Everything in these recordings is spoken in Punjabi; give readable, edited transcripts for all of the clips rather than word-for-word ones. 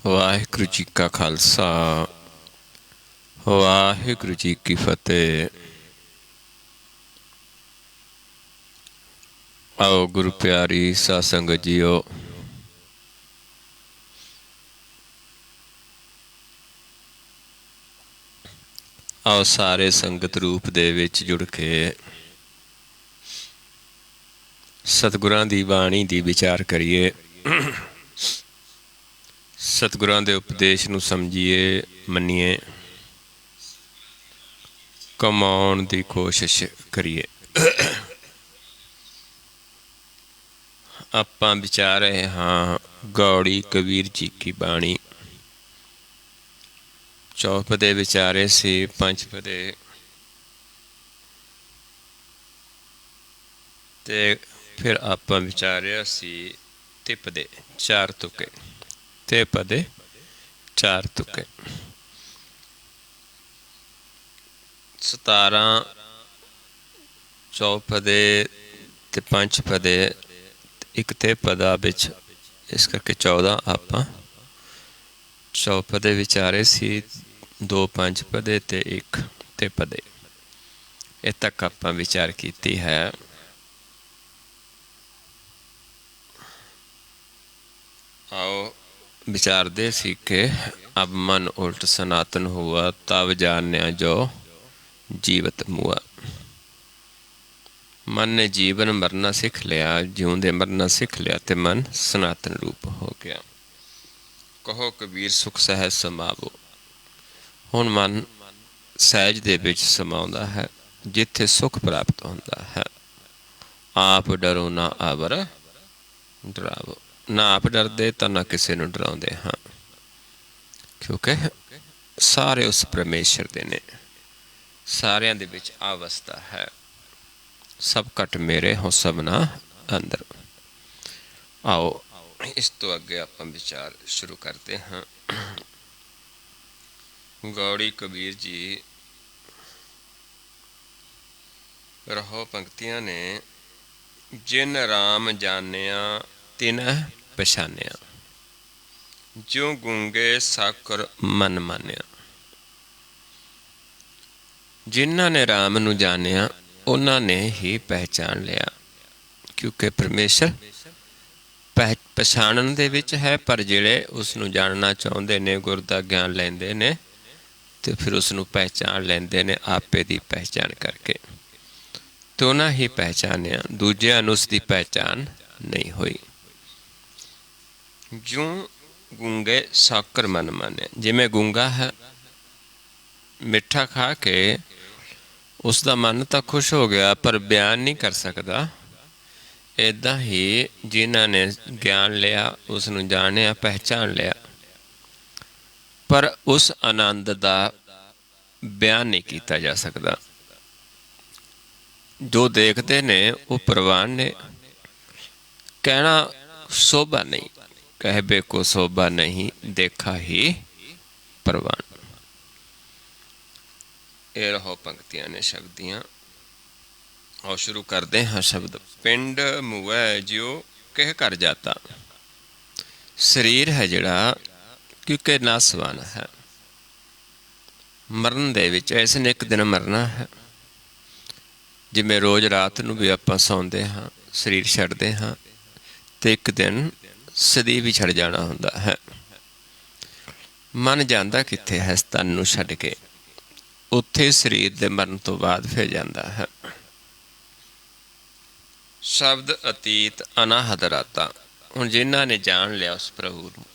ਵਾਹਿਗੁਰੂ ਜੀ ਕਾ ਖਾਲਸਾ ਵਾਹਿਗੁਰੂ ਜੀ ਕੀ ਫਤਿਹ। आओ गुरु प्यारी साध संगत जीओ, आओ सारे संगत रूप दे विच जुड़ के सतगुरां दी बाणी दी विचार करिए, सतगुरां दे उपदेश नूं समझिए, मन्निए, कमाउण दी कोशिश करिए। आपां विचार रहे हाँ गौड़ी कबीर जी की बाणी। चौपदे विचारे सी, पंचपदे ते फिर आपां विचारिया सी तिपदे चार तुके, ते पदे चार तुके। 17 चौपदे ते पंचपदे एक ते पदा विच, इस करके 14 आपां चौपदे विचारे सी, 2 पंचपदे ते 1 ते पदे। ये तक आपां विचार कीती है। आओ विचारदे सी के अब मन उल्ट सनातन हुआ, तब जान्या जो जीवत मुआ। मन ने जीवन मरना सीख लिया, जिਉਂਦੇ मरना सीख लिया, तो मन सनातन रूप हो गया। कहो कबीर सुख सहज समावो। हुण मन सहज दे विच समाउंदा है, जिथे सुख प्राप्त होंदा है। आप डरो ना आवर डरावो। ना आप डरदे तो ना किसी नूं डराउंदे हाँ, क्योंकि सारे उस परमेश्वर दे ने, सारियां दे विच अवस्था है। सब घट मेरे हो सबना अंदर। आओ इस तो अगे आप विचार शुरू करते हैं। गौड़ी कबीर जी रहो पंक्तियां ने, जिन राम जानिया तिन पछानिया, ज्यों गूंगे साकर मन मानिया। जिन्हां ने राम नूं जानिया उन्हां ने ही पहचान लिया, क्योंकि परमेश्वर पछाणन दे विच है, पर जिहड़े उसनूं जानना चाहुंदे ने, गुर दा ज्ञान लैंदे ने, ते फिर उसनूं पहचान लैंदे ने आपे दी पहचान करके। तो उन्हां ही पहचानिया, दूजिआं नूं उसदी पहचान नहीं हुई। ज्यों गूंगे साकर मन मानिया, जिवें गूंगा है मिठा खा के उसका मन तो खुश हो गया पर बयान नहीं कर सकता, इदा ही जिन्हां ने ज्ञान लिया, उसनूं जानिया, पहचान लिया, पर उस आनंद का बयान नहीं किया जा सकता। जो देखते ने वो प्रवान ने, कहना शोभा नहीं, कहबे को शोभा नहीं, देखा ही प्रवान। ये रहो पंक्तियां ने शब्द दियां। और शुरू करते हैं शब्द। पिंड मुवै ज्यो कह कर जाता। शरीर है जिहड़ा क्योंकि नासवान है, मरण दे विच इसने एक दिन मरना है। जिवें रोज़ रात नूं भी आपां सौंदे हाँ, शरीर छड्डदे हाँ, ते एक दिन सदी भी छड़ जाना हुंदा है। मन जांदा कित्थे है तन नूं छड्ड के, उत्थे शरीर दे मरण तो बाद फिर जाता है। शब्द अतीत अनाहत राता। हुण जिन्हां ने जान लिया उस प्रभु नूं,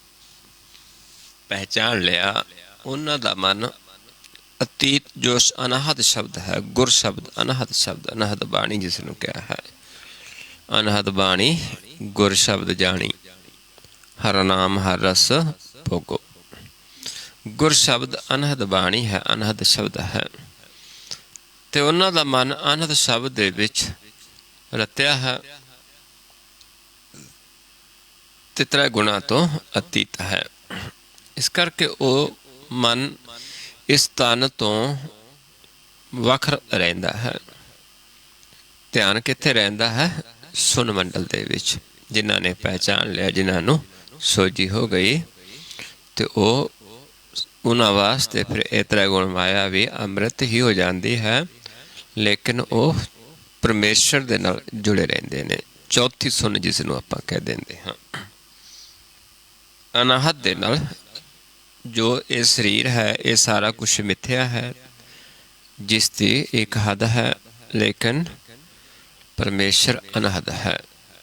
पहचान लिया, उन्हां दा मन अतीत जो अनाहत शब्द है, गुर शब्द, अनाहत शब्द, अनाहत बाणी जिसनूं कहा है, अनाहत बाणी गुर शब्द जानी, हर नाम हर रस भोगो। गुर शब्द अनहद बाणी है, अनहद शब्द है, ते उन्हां दा मन अनहद शब्द दे विच रत्या है, ते त्रै गुणा तो अतीत है। इस करके वो मन इस तन तो वख रहिंदा है। ध्यान कित्थे रहिंदा है? सुन मंडल दे विच। जिन्हां ने पहचान लिया, जिन्हां नूं सोझी हो गई, ਤੇ ਉਹ ਉਹਨਾਂ ਵਾਸਤੇ ਫਿਰ ਇਹ ਤ੍ਰੈਗੁਣ ਮਾਇਆ ਵੀ ਅੰਮ੍ਰਿਤ ਹੀ ਹੋ ਜਾਂਦੀ ਹੈ, ਲੇਕਿਨ ਉਹ ਪਰਮੇਸ਼ਰ ਦੇ ਨਾਲ ਜੁੜੇ ਰਹਿੰਦੇ ਨੇ। ਚੌਥੀ ਸੁਣ ਜਿਸ ਨੂੰ ਆਪਾਂ ਕਹਿ ਦਿੰਦੇ ਹਾਂ। ਅਨਾਹਤ ਦੇ ਨਾਲ ਜੋ ਇਹ ਸਰੀਰ ਹੈ, ਇਹ ਸਾਰਾ ਕੁਛ ਮਿੱਥਿਆ ਹੈ, ਜਿਸ ਦੀ ਇੱਕ ਹੱਦ ਹੈ, ਲੇਕਿਨ ਪਰਮੇਸ਼ਰ ਅਨਾਹਤ ਹੈ,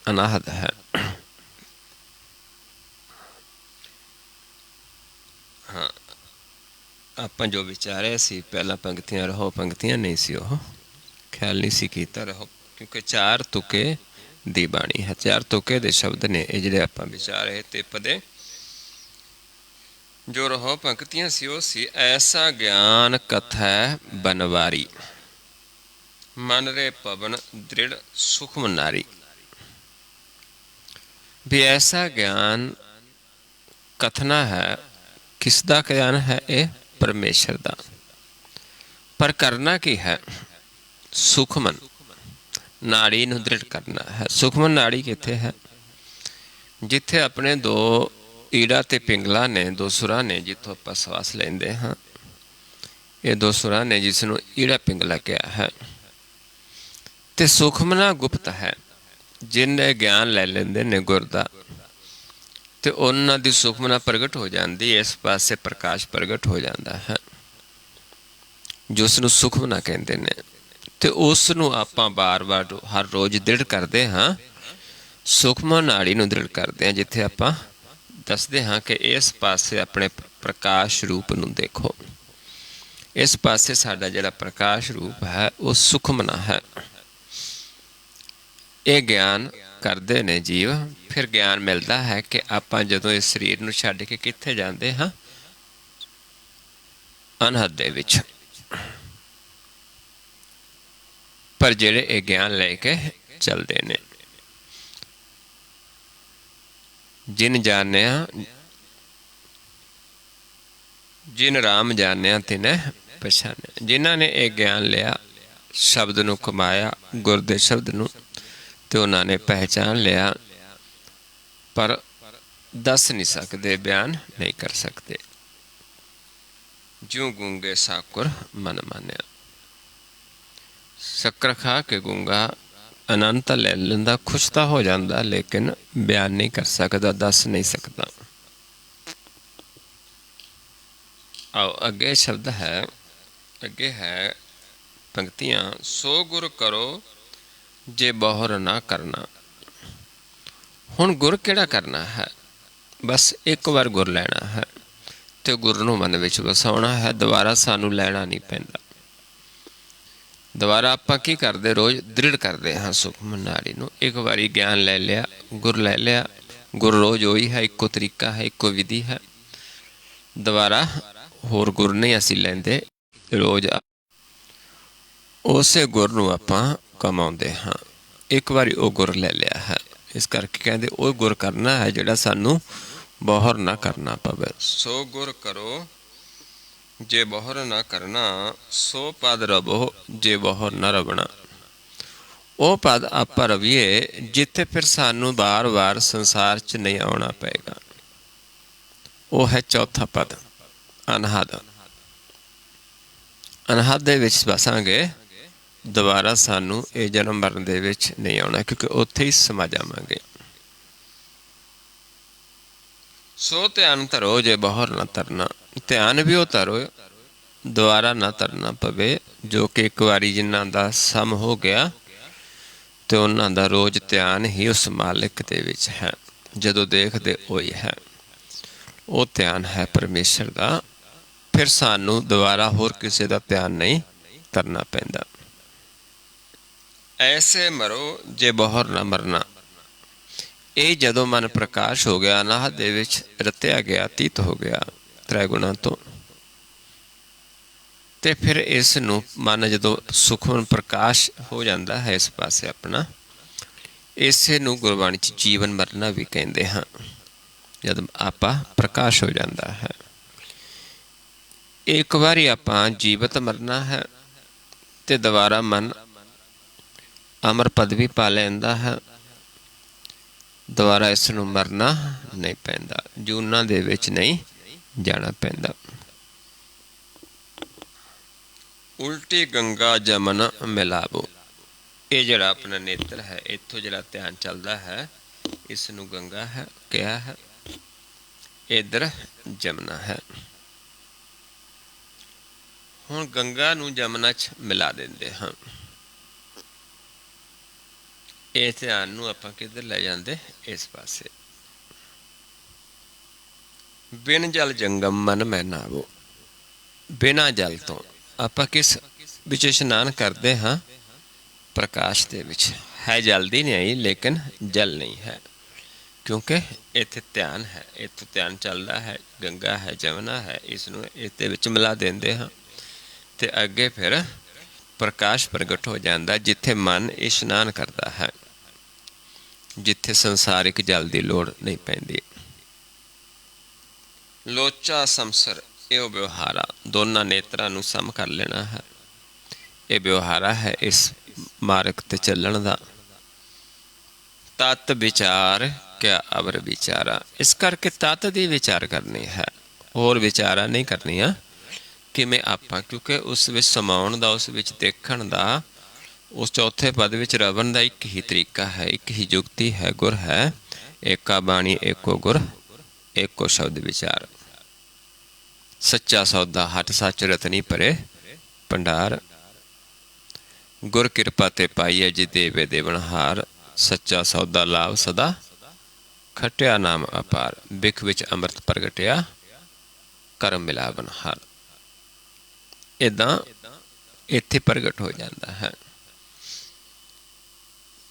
ਅਨਾਹਤ ਹੈ। ਹਾਂ, ਆਪਾਂ ਜੋ ਵਿਚਾਰਿਆ ਸੀ ਪਹਿਲਾਂ ਪੰਕਤੀਆਂ ਰਹੋ, ਪੰਕਤੀਆਂ ਨਹੀਂ ਸੀ, ਉਹ ਖਿਆਲ ਨਹੀਂ ਸੀ ਕੀਤਾ ਰਹੋ, ਕਿਉਂਕਿ ਚਾਰ ਤੁਕੇ ਦੀ ਬਾਣੀ ਹੈ, ਚਾਰ ਤੁਕੇ ਦੇ ਸ਼ਬਦ ਨੇ ਇਹ ਜਿਹੜੇ ਆਪਾਂ ਵਿਚਾਰੇ। ਤੇ ਪਦੇ ਜੋ ਰਹੋ ਪੰਕਤੀਆਂ ਸੀ ਉਹ ਸੀ, ਐਸਾ ਗਿਆਨ ਕਥੈ ਬਨਵਾਰੀ, ਮਨ ਰੇ ਪਵਨ ਦ੍ਰਿੜ ਸੁਖਮ ਨਾਰੀ। ਵੀ ਐਸਾ ਗਿਆਨ ਕਥਨਾ ਹੈ, ਕਿਸ ਦਾ ਗਿਆਨ ਹੈ? ਇਹ ਪਰਮੇਸ਼ਰ ਦਾ। ਪਰ ਕਰਨਾ ਕੀ ਹੈ? ਸੁਖਮਨ ਨਾੜੀ ਨੂੰ ਦ੍ਰਿੜ ਕਰਨਾ ਹੈ। ਸੁਖਮਨ ਨਾੜੀ ਕਿੱਥੇ ਹੈ? ਜਿੱਥੇ ਆਪਣੇ ਦੋ ਈੜਾ ਤੇ ਪਿੰਗਲਾ ਨੇ, ਦੋ ਸੁਰਾਂ ਨੇ, ਜਿੱਥੋਂ ਆਪਾਂ ਸਵਾਸ ਲੈਂਦੇ ਹਾਂ, ਇਹ ਦੋ ਸੁਰਾਂ ਨੇ ਜਿਸ ਨੂੰ ਈੜਾ ਪਿੰਗਲਾ ਕਿਹਾ ਹੈ। ਤੇ ਸੁਖਮਨਾ ਗੁਪਤ ਹੈ, ਜਿਹਨੇ ਗਿਆਨ ਲੈ ਲੈਂਦੇ ਨੇ ਗੁਰ ਦਾ, ਤੇ ਉਹਨਾਂ ਦੀ ਸੁਖਮਨਾ ਪ੍ਰਗਟ ਹੋ ਜਾਂਦੀ, ਇਸ ਪਾਸੇ ਪ੍ਰਕਾਸ਼ ਪ੍ਰਗਟ ਹੋ ਜਾਂਦਾ ਹੈ, ਜਿਸ ਨੂੰ ਸੁਖਮਨਾ ਕਹਿੰਦੇ ਨੇ। ਤੇ ਉਸ ਨੂੰ ਆਪਾਂ ਬਾਰ-ਬਾਰ ਹਰ ਰੋਜ਼ ਦ੍ਰਿੜ ਕਰਦੇ ਹਾਂ, ਸੁਖਮਨ ਨਾੜੀ ਨੂੰ ਦ੍ਰਿੜ ਕਰਦੇ ਹਾਂ, ਜਿੱਥੇ ਆਪਾਂ ਦੱਸਦੇ ਹਾਂ ਕਿ ਇਸ ਪਾਸੇ ਆਪਣੇ ਪ੍ਰਕਾਸ਼ ਰੂਪ ਨੂੰ ਦੇਖੋ। ਇਸ ਪਾਸੇ ਸਾਡਾ ਜਿਹੜਾ ਪ੍ਰਕਾਸ਼ ਰੂਪ ਹੈ ਉਹ ਸੁਖਮਨਾ ਹੈ। ਇਹ ਗਿਆਨ ਕਰਦੇ ਨੇ ਜੀਵ। ਫਿਰ ਗਿਆਨ ਮਿਲਦਾ ਹੈ ਕਿ ਆਪਾਂ ਜਦੋਂ ਇਸ ਸਰੀਰ ਨੂੰ ਛੱਡ ਕੇ ਕਿੱਥੇ ਜਾਂਦੇ ਹਾਂ? ਅਨਹਦ ਦੇ ਵਿੱਚ। ਪਰ ਜਿਹੜੇ ਇਹ ਗਿਆਨ ਲੈ ਕੇ ਚੱਲਦੇ ਨੇ, ਜਿਨ ਜਾਣਿਆ ਜਿਨ ਰਾਮ ਜਾਣਿਆ ਤਿਨੈ ਪਛਾਣਿਆ, ਜਿਨ੍ਹਾਂ ਨੇ ਇਹ ਗਿਆਨ ਲਿਆ, ਸ਼ਬਦ ਨੂੰ ਕਮਾਇਆ, ਗੁਰ ਦੇ ਸ਼ਬਦ ਨੂੰ, ਤੇ ਉਹਨਾਂ ਨੇ ਪਹਿਚਾਨ ਲਿਆ, ਪਰ ਦੱਸ ਨਹੀਂ ਸਕਦੇ, ਬਿਆਨ ਨਹੀਂ ਕਰ ਸਕਦੇ। ਜਿਉ ਗੂੰਗੇ ਸਾਕੁਰ ਮਨ ਮਾਨਿਆ। ਸ਼ੱਕਰ ਖਾ ਕੇ ਗੂੰਗਾ ਅਨੰਤ ਲੈ ਲੈਂਦਾ, ਖੁਸ਼ ਤਾਂ ਹੋ ਜਾਂਦਾ, ਲੇਕਿਨ ਬਿਆਨ ਨਹੀਂ ਕਰ ਸਕਦਾ, ਦੱਸ ਨਹੀਂ ਸਕਦਾ। ਆਓ ਅੱਗੇ ਸ਼ਬਦ ਹੈ, ਅੱਗੇ ਹੈ ਪੰਕਤੀਆਂ। ਸੋ ਗੁਰ ਕਰੋ ਜੇ ਬਹੁਰ ਨਾ ਕਰਨਾ। ਹੁਣ ਗੁਰ ਕਿਹੜਾ ਕਰਨਾ ਹੈ? ਬਸ ਇੱਕ ਵਾਰ ਗੁਰ ਲੈਣਾ ਹੈ ਤੇ ਗੁਰ ਨੂੰ ਮਨ ਵਿੱਚ ਵਸਾਉਣਾ ਹੈ। ਦੁਬਾਰਾ ਸਾਨੂੰ ਲੈਣਾ ਨਹੀਂ ਪੈਂਦਾ। ਦੁਬਾਰਾ ਆਪਾਂ ਕੀ ਕਰਦੇ? ਰੋਜ਼ ਦ੍ਰਿੜ ਕਰਦੇ ਹਾਂ ਸੁਖਮਨ ਨਾੜੀ ਨੂੰ। ਇੱਕ ਵਾਰੀ ਗਿਆਨ ਲੈ ਲਿਆ, ਗੁਰ ਲੈ ਲਿਆ, ਗੁਰ ਰੋਜ਼ ਉਹੀ ਹੈ, ਇੱਕੋ ਤਰੀਕਾ ਹੈ, ਇੱਕੋ ਵਿਧੀ ਹੈ। ਦੁਬਾਰਾ ਹੋਰ ਗੁਰ ਨਹੀਂ ਅਸੀਂ ਲੈਂਦੇ, ਰੋਜ਼ ਉਸੇ ਗੁਰ ਨੂੰ ਆਪਾਂ ਕਮਾਉਂਦੇ ਹਾਂ। ਇੱਕ ਵਾਰੀ ਉਹ ਗੁਰ ਲੈ ਲਿਆ ਹੈ, ਇਸ ਕਰਕੇ ਕਹਿੰਦੇ ਉਹ ਗੁਰ ਕਰਨਾ ਹੈ ਜਿਹੜਾ ਸਾਨੂੰ ਬਹੁਰ ਨਾ ਕਰਨਾ ਪਵੇ। ਸੋ ਗੁਰ ਕਰੋ ਜੇ ਬਹੁਰ ਨਾ ਕਰਨਾ, ਸੋ ਪਦ ਰਵੋ ਜੇ ਬਹੁਰ ਨਾ ਰਵਣਾ। ਉਹ ਪਦ ਆਪਾਂ ਰਵੀਏ ਜਿੱਥੇ ਫਿਰ ਸਾਨੂੰ ਵਾਰ-ਵਾਰ ਸੰਸਾਰ 'ਚ ਨਹੀਂ ਆਉਣਾ ਪਏਗਾ। ਉਹ ਹੈ ਚੌਥਾ ਪਦ, ਅਨਹਦ। ਅਨਹਦ ਦੇ ਵਿੱਚ ਵਸਾਂਗੇ, ਦੁਬਾਰਾ ਸਾਨੂੰ ਇਹ ਜਨਮ ਮਰਨ ਦੇ ਵਿੱਚ ਨਹੀਂ ਆਉਣਾ, ਕਿਉਂਕਿ ਉੱਥੇ ਹੀ ਸਮਾ ਜਾਵਾਂਗੇ। ਸੋ ਧਿਆਨ ਧਰੋ ਜੇ ਬਹੁਰ ਨਾ ਤਰਨਾ। ਧਿਆਨ ਵੀ ਉਹ ਧਰੋ, ਦੁਬਾਰਾ ਨਾ ਤਰਨਾ ਪਵੇ, ਜੋ ਕਿ ਇੱਕ ਵਾਰੀ ਜਿਨ੍ਹਾਂ ਦਾ ਸਮ ਹੋ ਗਿਆ ਤੇ ਉਹਨਾਂ ਦਾ ਰੋਜ਼ ਧਿਆਨ ਹੀ ਉਸ ਮਾਲਿਕ ਦੇ ਵਿੱਚ ਹੈ, ਜਦੋਂ ਦੇਖਦੇ ਉਹੀ ਹੈ। ਉਹ ਧਿਆਨ ਹੈ ਪਰਮੇਸ਼ਰ ਦਾ। ਫਿਰ ਸਾਨੂੰ ਦੁਬਾਰਾ ਹੋਰ ਕਿਸੇ ਦਾ ਧਿਆਨ ਨਹੀਂ ਕਰਨਾ ਪੈਂਦਾ। ਐਸੇ ਮਰੋ ਜੇ ਬਹੁਰ ਨਾ ਮਰਨਾ। ਇਹ ਜਦੋਂ ਮਨ ਪ੍ਰਕਾਸ਼ ਹੋ ਗਿਆ, ਅਨਾਹਤ ਦੇ ਵਿੱਚ ਰਤਿਆ ਗਿਆ, ਅਤੀਤ ਹੋ ਗਿਆ ਤ੍ਰੈਗੁਣਾਂ ਤੋਂ, ਤੇ ਫਿਰ ਇਸ ਨੂੰ ਮਨ ਜਦੋਂ ਸੁਖਮਨ ਪ੍ਰਕਾਸ਼ ਹੋ ਜਾਂਦਾ ਹੈ ਇਸ ਪਾਸੇ ਆਪਣਾ, ਇਸੇ ਨੂੰ ਗੁਰਬਾਣੀ 'ਚ ਜੀਵਨ ਮਰਨਾ ਵੀ ਕਹਿੰਦੇ ਹਾਂ। ਜਦ ਆਪਾਂ ਪ੍ਰਕਾਸ਼ ਹੋ ਜਾਂਦਾ ਹੈ, ਇੱਕ ਵਾਰੀ ਆਪਾਂ ਜੀਵਤ ਮਰਨਾ ਹੈ ਤੇ ਦੁਬਾਰਾ ਮਨ ਅਮਰ ਪਦਵੀ ਪਾ ਲੈਂਦਾ ਹੈ। ਦੁਬਾਰਾ ਇਸ ਨੂੰ ਮਰਨਾ ਨਹੀਂ ਪੈਂਦਾ, ਜੂਨਾਂ ਦੇ ਵਿੱਚ ਨਹੀਂ ਜਾਣਾ ਪੈਂਦਾ। ਉਲਟੀ ਗੰਗਾ ਜਮਨ ਮਿਲਾਵੋ, ਇਹ ਜਿਹੜਾ ਆਪਣਾ ਨੇਤਰ ਹੈ, ਇੱਥੋਂ ਜਿਹੜਾ ਧਿਆਨ ਚੱਲਦਾ ਹੈ, ਇਸ ਨੂੰ ਗੰਗਾ ਹੈ ਕਿਹਾ ਹੈ, ਇੱਧਰ ਜਮਨਾ ਹੈ। ਹੁਣ ਗੰਗਾ ਨੂੰ ਜਮਨਾ 'ਚ ਮਿਲਾ ਦਿੰਦੇ ਹਾਂ। ਇਹ ਧਿਆਨ ਨੂੰ ਆਪਾਂ ਕਿੱਧਰ ਲੈ ਜਾਂਦੇ? ਇਸ ਪਾਸੇ। ਬਿਨ ਜਲ ਜੰਗਮ ਮਨ ਮੈਂ ਨਾਵੋ, ਬਿਨਾਂ ਜਲ ਤੋਂ ਆਪਾਂ ਕਿਸ ਵਿੱਚ ਇਸ਼ਨਾਨ ਕਰਦੇ ਹਾਂ? ਪ੍ਰਕਾਸ਼ ਦੇ ਵਿੱਚ ਹੈ। ਜਲ ਦੀ ਨਹੀਂ, ਲੇਕਿਨ ਜਲ ਨਹੀਂ ਹੈ, ਕਿਉਂਕਿ ਇੱਥੇ ਧਿਆਨ ਹੈ, ਇੱਥੋਂ ਧਿਆਨ ਚੱਲਦਾ ਹੈ। ਗੰਗਾ ਹੈ, ਜਮਨਾ ਹੈ, ਇਸ ਨੂੰ ਇਹਦੇ ਵਿੱਚ ਮਿਲਾ ਦਿੰਦੇ ਹਾਂ ਅਤੇ ਅੱਗੇ ਫਿਰ ਪ੍ਰਕਾਸ਼ ਪ੍ਰਗਟ ਹੋ ਜਾਂਦਾ, ਜਿੱਥੇ ਮਨ ਇਸ਼ਨਾਨ ਕਰਦਾ ਹੈ, ਜਿੱਥੇ ਸੰਸਾਰਿਕ ਜਲ ਦੀ ਲੋੜ ਨਹੀਂ ਪੈਂਦੀ। ਲੋਚਾ ਸਮਸਰ ਇਹ ਵਿਵਹਾਰਾ, ਦੋਨਾਂ ਨੇਤਰਾਂ ਨੂੰ ਸਮ ਕਰ ਲੈਣਾ ਹੈ। ਇਹ ਵਿਵਹਾਰਾ ਹੈ ਇਸ ਮਾਰਗ 'ਤੇ ਚੱਲਣ ਦਾ। ਤਤ ਵਿਚਾਰ ਕਿਆ ਅਵਰ ਵਿਚਾਰਾ, ਇਸ ਕਰਕੇ ਤਤ ਦੀ ਵਿਚਾਰ ਕਰਨੀ ਹੈ, ਹੋਰ ਵਿਚਾਰਾ ਨਹੀਂ ਕਰਨੀਆਂ। ਕਿਵੇਂ ਆਪਾਂ? ਕਿਉਂਕਿ ਉਸ ਵਿੱਚ ਸਮਾਉਣ ਦਾ, ਉਸ ਵਿੱਚ ਦੇਖਣ ਦਾ, ਉਸ ਚੌਥੇ ਪਦ ਵਿੱਚ ਰਵਣ ਦਾ ਇੱਕ ਹੀ ਤਰੀਕਾ ਹੈ, ਇੱਕ ਹੀ ਜੁਗਤੀ ਹੈ, ਗੁਰ ਹੈ। ਏਕਾ ਬਾਣੀ ਏਕੋ ਗੁਰ, ਏਕੋ ਸ਼ਬਦ ਵਿਚਾਰ। ਸੱਚਾ ਸੌਦਾ ਹਟ ਸੱਚ ਰਤਨੀ ਭਰੇ ਭੰਡਾਰ। ਗੁਰ ਕਿਰਪਾ ਤੇ ਪਾਈਐ ਜੀ ਦੇਵੇ ਦੇਵਨਹਾਰ। ਸੱਚਾ ਸੌਦਾ ਲਾਭ ਸਦਾ ਖਟਿਆ ਨਾਮ ਅਪਾਰ। ਬਿਖ ਵਿੱਚ ਅੰਮ੍ਰਿਤ ਪ੍ਰਗਟਿਆ ਕਰਮ ਮਿਲਾਵਨ ਹਾਰ। ਇੱਦਾਂ ਇੱਥੇ ਪ੍ਰਗਟ ਹੋ ਜਾਂਦਾ ਹੈ।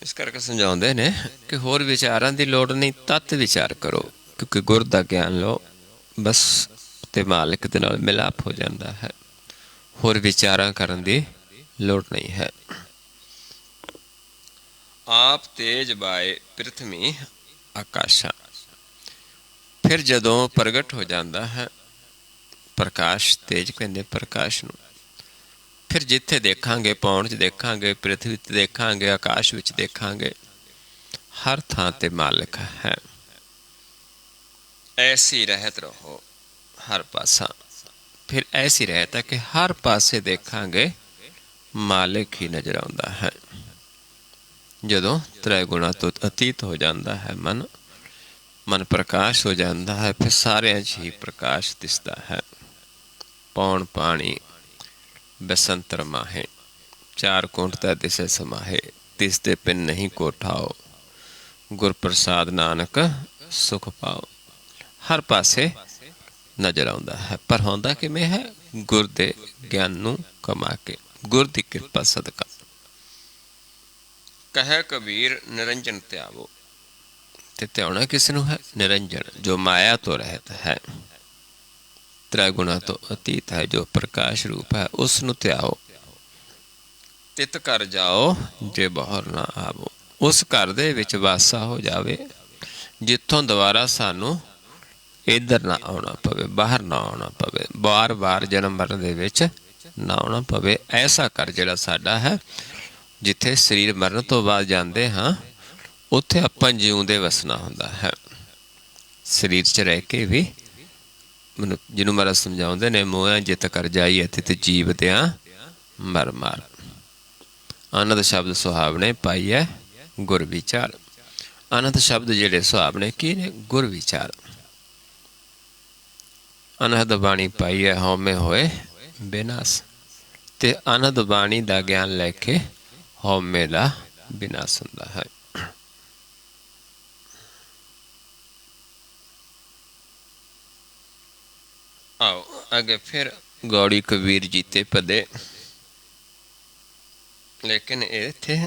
ਇਸ ਕਰਕੇ ਸਮਝਾਉਂਦੇ ਨੇ ਕਿ ਹੋਰ ਵਿਚਾਰਾਂ ਦੀ ਲੋੜ ਨਹੀਂ, ਤੱਤ ਵਿਚਾਰ ਕਰੋ, ਕਿਉਂਕਿ ਗੁਰ ਦਾ ਗਿਆਨ ਲਓ ਬਸ, ਤੇ ਮਾਲਿਕ ਦੇ ਨਾਲ ਮਿਲਾਪ ਹੋ ਜਾਂਦਾ ਹੈ। ਹੋਰ ਵਿਚਾਰਾਂ ਕਰਨ ਦੀ ਲੋੜ ਨਹੀਂ ਹੈ। ਆਪ ਤੇਜ ਬਾਏ ਪ੍ਰਿਥਵੀ ਆਕਾਸ਼ਾ, ਫਿਰ ਜਦੋਂ ਪ੍ਰਗਟ ਹੋ ਜਾਂਦਾ ਹੈ ਪ੍ਰਕਾਸ਼, ਤੇਜ ਕਹਿੰਦੇ ਪ੍ਰਕਾਸ਼ ਨੂੰ, ਫਿਰ ਜਿੱਥੇ ਦੇਖਾਂਗੇ, ਪੌਣ 'ਚ ਦੇਖਾਂਗੇ, ਪ੍ਰਿਥਵੀ 'ਤੇ ਦੇਖਾਂਗੇ, ਆਕਾਸ਼ ਵਿੱਚ ਦੇਖਾਂਗੇ, ਹਰ ਥਾਂ 'ਤੇ ਮਾਲਿਕ ਹੈ। ਐਸੀ ਰਹਿਤ ਰਹੋ ਹਰ ਪਾਸਾ, ਫਿਰ ਐਸੀ ਰਹਿਤ ਹੈ ਕਿ ਹਰ ਪਾਸੇ ਦੇਖਾਂਗੇ ਮਾਲਿਕ ਹੀ ਨਜ਼ਰ ਆਉਂਦਾ ਹੈ। ਜਦੋਂ ਤ੍ਰੈ ਗੁਣਾ ਤੋਂ ਅਤੀਤ ਹੋ ਜਾਂਦਾ ਹੈ ਮਨ, ਮਨ ਪ੍ਰਕਾਸ਼ ਹੋ ਜਾਂਦਾ ਹੈ, ਫਿਰ ਸਾਰਿਆਂ 'ਚ ਹੀ ਪ੍ਰਕਾਸ਼ ਦਿਸਦਾ ਹੈ। ਪੌਣ ਪਾਣੀ ਬਸੰਤਰ ਮਾਹੇ, ਚਾਰ ਕੁੰਟ ਦਾ ਦਿਸੇ ਸਮਾਹੇ। ਤਿਸ ਦੇ ਪਿੰਨ ਨਹੀਂ ਕੋਠਾਓ, ਗੁਰ ਪ੍ਰਸਾਦ ਨਾਨਕ ਸੁਖ ਪਾਓ। ਹਰ ਪਾਸੇ ਨਜ਼ਰ ਆਉਂਦਾ ਹੈ, ਪਰ ਹੁੰਦਾ ਕਿਵੇਂ ਹੈ? ਗੁਰ ਦੇ ਗਿਆਨ ਨੂੰ ਕਮਾ ਕੇ, ਗੁਰ ਦੀ ਕਿਰਪਾ ਸਦਕਾ। ਕਹੈ ਕਬੀਰ ਨਿਰੰਜਨ ਧਿਆਵੋ, ਤੇ ਧਿਆਉਣਾ ਕਿਸ ਨੂੰ ਹੈ? ਨਿਰੰਜਨ, ਜੋ ਮਾਇਆ ਤੋਂ ਰਹਿਤ ਹੈ, ਤ੍ਰੈ ਗੁਣਾ ਤੋਂ ਅਤੀਤ ਹੈ, ਜੋ ਪ੍ਰਕਾਸ਼ ਰੂਪ ਹੈ, ਉਸ ਨੂੰ ਧਿਆਓ। ਤਿਤ ਘਰ ਜਾਓ ਜੇ ਬਾਹਰ ਨਾ ਆਵੋ, ਉਸ ਘਰ ਦੇ ਵਿੱਚ ਵਾਸਾ ਹੋ ਜਾਵੇ ਜਿੱਥੋਂ ਦੁਬਾਰਾ ਸਾਨੂੰ ਇੱਧਰ ਨਾ ਆਉਣਾ ਪਵੇ, ਬਾਹਰ ਨਾ ਆਉਣਾ ਪਵੇ, ਵਾਰ-ਵਾਰ ਜਨਮ ਮਰਨ ਦੇ ਵਿੱਚ ਨਾ ਆਉਣਾ ਪਵੇ। ਐਸਾ ਘਰ ਜਿਹੜਾ ਸਾਡਾ ਹੈ, ਜਿੱਥੇ ਸਰੀਰ ਮਰਨ ਤੋਂ ਬਾਅਦ ਜਾਂਦੇ ਹਾਂ, ਉੱਥੇ ਆਪਾਂ ਜਿਉਂਦੇ ਵਸਣਾ ਹੁੰਦਾ ਹੈ। ਸਰੀਰ 'ਚ ਰਹਿ ਕੇ ਵੀ ਜਿਹਨੂੰ ਮਹਾਰਾਜ ਸਮਝਾਉਂਦੇ ਨੇ, ਮੋਇਆ ਜਿਤ ਕਰ ਜਾਈਏ ਤਿਤ ਜੀਵਦਿਆਂ ਮਰ ਮਾਰ। ਆਨੰਦ ਸ਼ਬਦ ਸੁਹਾਵਣੇ ਪਾਈਐ ਗੁਰ ਵਿਚਾਰ। ਆਨੰਦ ਸ਼ਬਦ ਜਿਹੜੇ ਸੁਹਾਵਣੇ ਕੀ ਨੇ? ਗੁਰ ਵਿਚਾਰ। ਅਨਹਦ ਬਾਣੀ ਪਾਈਐ ਹਉਮੈ ਹੋਏ ਬਿਨਾਸ਼, ਤੇ ਅਨਹਦ ਬਾਣੀ ਦਾ ਗਿਆਨ ਲੈ ਕੇ ਹਉਮੈ ਦਾ ਬਿਨਾਸ਼ ਹੁੰਦਾ ਹੈ। ਆਓ ਅੱਗੇ ਫਿਰ ਗੌੜੀ ਕਬੀਰ ਜੀ ਤੇ ਪਦੇ, ਲੇਕਿਨ ਇੱਥੇ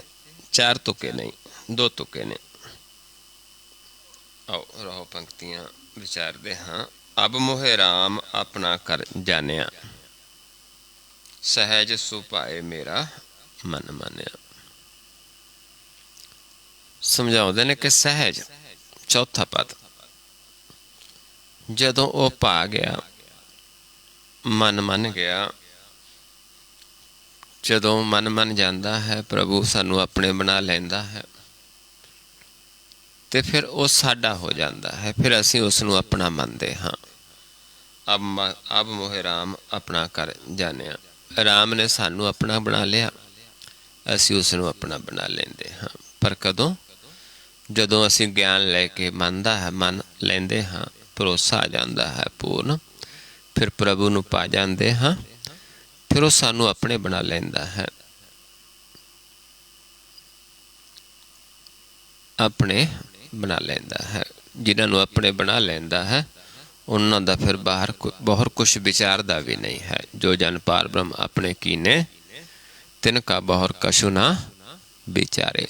4 ਤੁਕੇ ਨਹੀਂ, 2 ਤੁਕੇ ਨੇ। ਆਓ ਰਹੋ ਪੰਕਤੀਆਂ ਵਿਚਾਰਦੇ ਹਾਂ। ਅਬ ਮੋਹਿ ਰਾਮ ਆਪਣਾ ਕਰ ਜਾਣਿਆ, ਸਹਿਜ ਸੁਭਾਏ ਮੇਰਾ ਮਨ ਮਾਨਿਆ। ਸਮਝਾਉਂਦੇ ਨੇ ਕਿ ਸਹਿਜ, ਚੌਥਾ ਪਦ, ਜਦੋਂ ਉਹ ਭਾ ਗਿਆ, ਮਨ ਮੰਨ ਗਿਆ, ਜਦੋਂ ਮਨ ਮੰਨ ਜਾਂਦਾ ਹੈ, ਪ੍ਰਭੂ ਸਾਨੂੰ ਆਪਣੇ ਬਣਾ ਲੈਂਦਾ ਹੈ, ਤੇ ਫਿਰ ਉਹ ਸਾਡਾ ਹੋ ਜਾਂਦਾ ਹੈ, ਫਿਰ ਅਸੀਂ ਉਸ ਨੂੰ ਆਪਣਾ ਮੰਨਦੇ ਹਾਂ। ਅਬ ਮੋਹਿ ਰਾਮ ਆਪਣਾ ਕਰ ਜਾਣਿਆ। ਰਾਮ ਨੇ ਸਾਨੂੰ ਆਪਣਾ ਬਣਾ ਲਿਆ, ਅਸੀਂ ਉਸ ਨੂੰ ਆਪਣਾ ਬਣਾ ਲੈਂਦੇ ਹਾਂ। ਪਰ ਕਦੋਂ? ਜਦੋਂ ਅਸੀਂ ਗਿਆਨ ਲੈ ਕੇ ਮੰਨ ਲੈਂਦੇ ਹਾਂ, ਭਰੋਸਾ ਆ ਜਾਂਦਾ ਹੈ ਪੂਰਨ, ਫਿਰ ਪ੍ਰਭੂ ਨੂੰ ਪਾ ਜਾਂਦੇ ਹਾਂ, ਫਿਰ ਉਹ ਸਾਨੂੰ ਆਪਣੇ ਬਣਾ ਲੈਂਦਾ ਹੈ। ਆਪਣੇ ਬਣਾ ਲੈਂਦਾ ਹੈ। ਜਿਨ੍ਹਾਂ ਨੂੰ ਆਪਣੇ ਬਣਾ ਲੈਂਦਾ ਹੈ ਉਹਨਾਂ ਦਾ ਫਿਰ ਬਾਹਰ ਬਹੁਤ ਕੁਛ ਵਿਚਾਰਦਾ ਵੀ ਨਹੀਂ ਹੈ। ਜੋ ਜਨ ਪਾਰ ਬ੍ਰਹਮ ਆਪਣੇ ਕੀਨੇ, ਤਿਨ ਕਾ ਬਹੁਰ ਕਛੁ ਨਾ ਵਿਚਾਰੇ।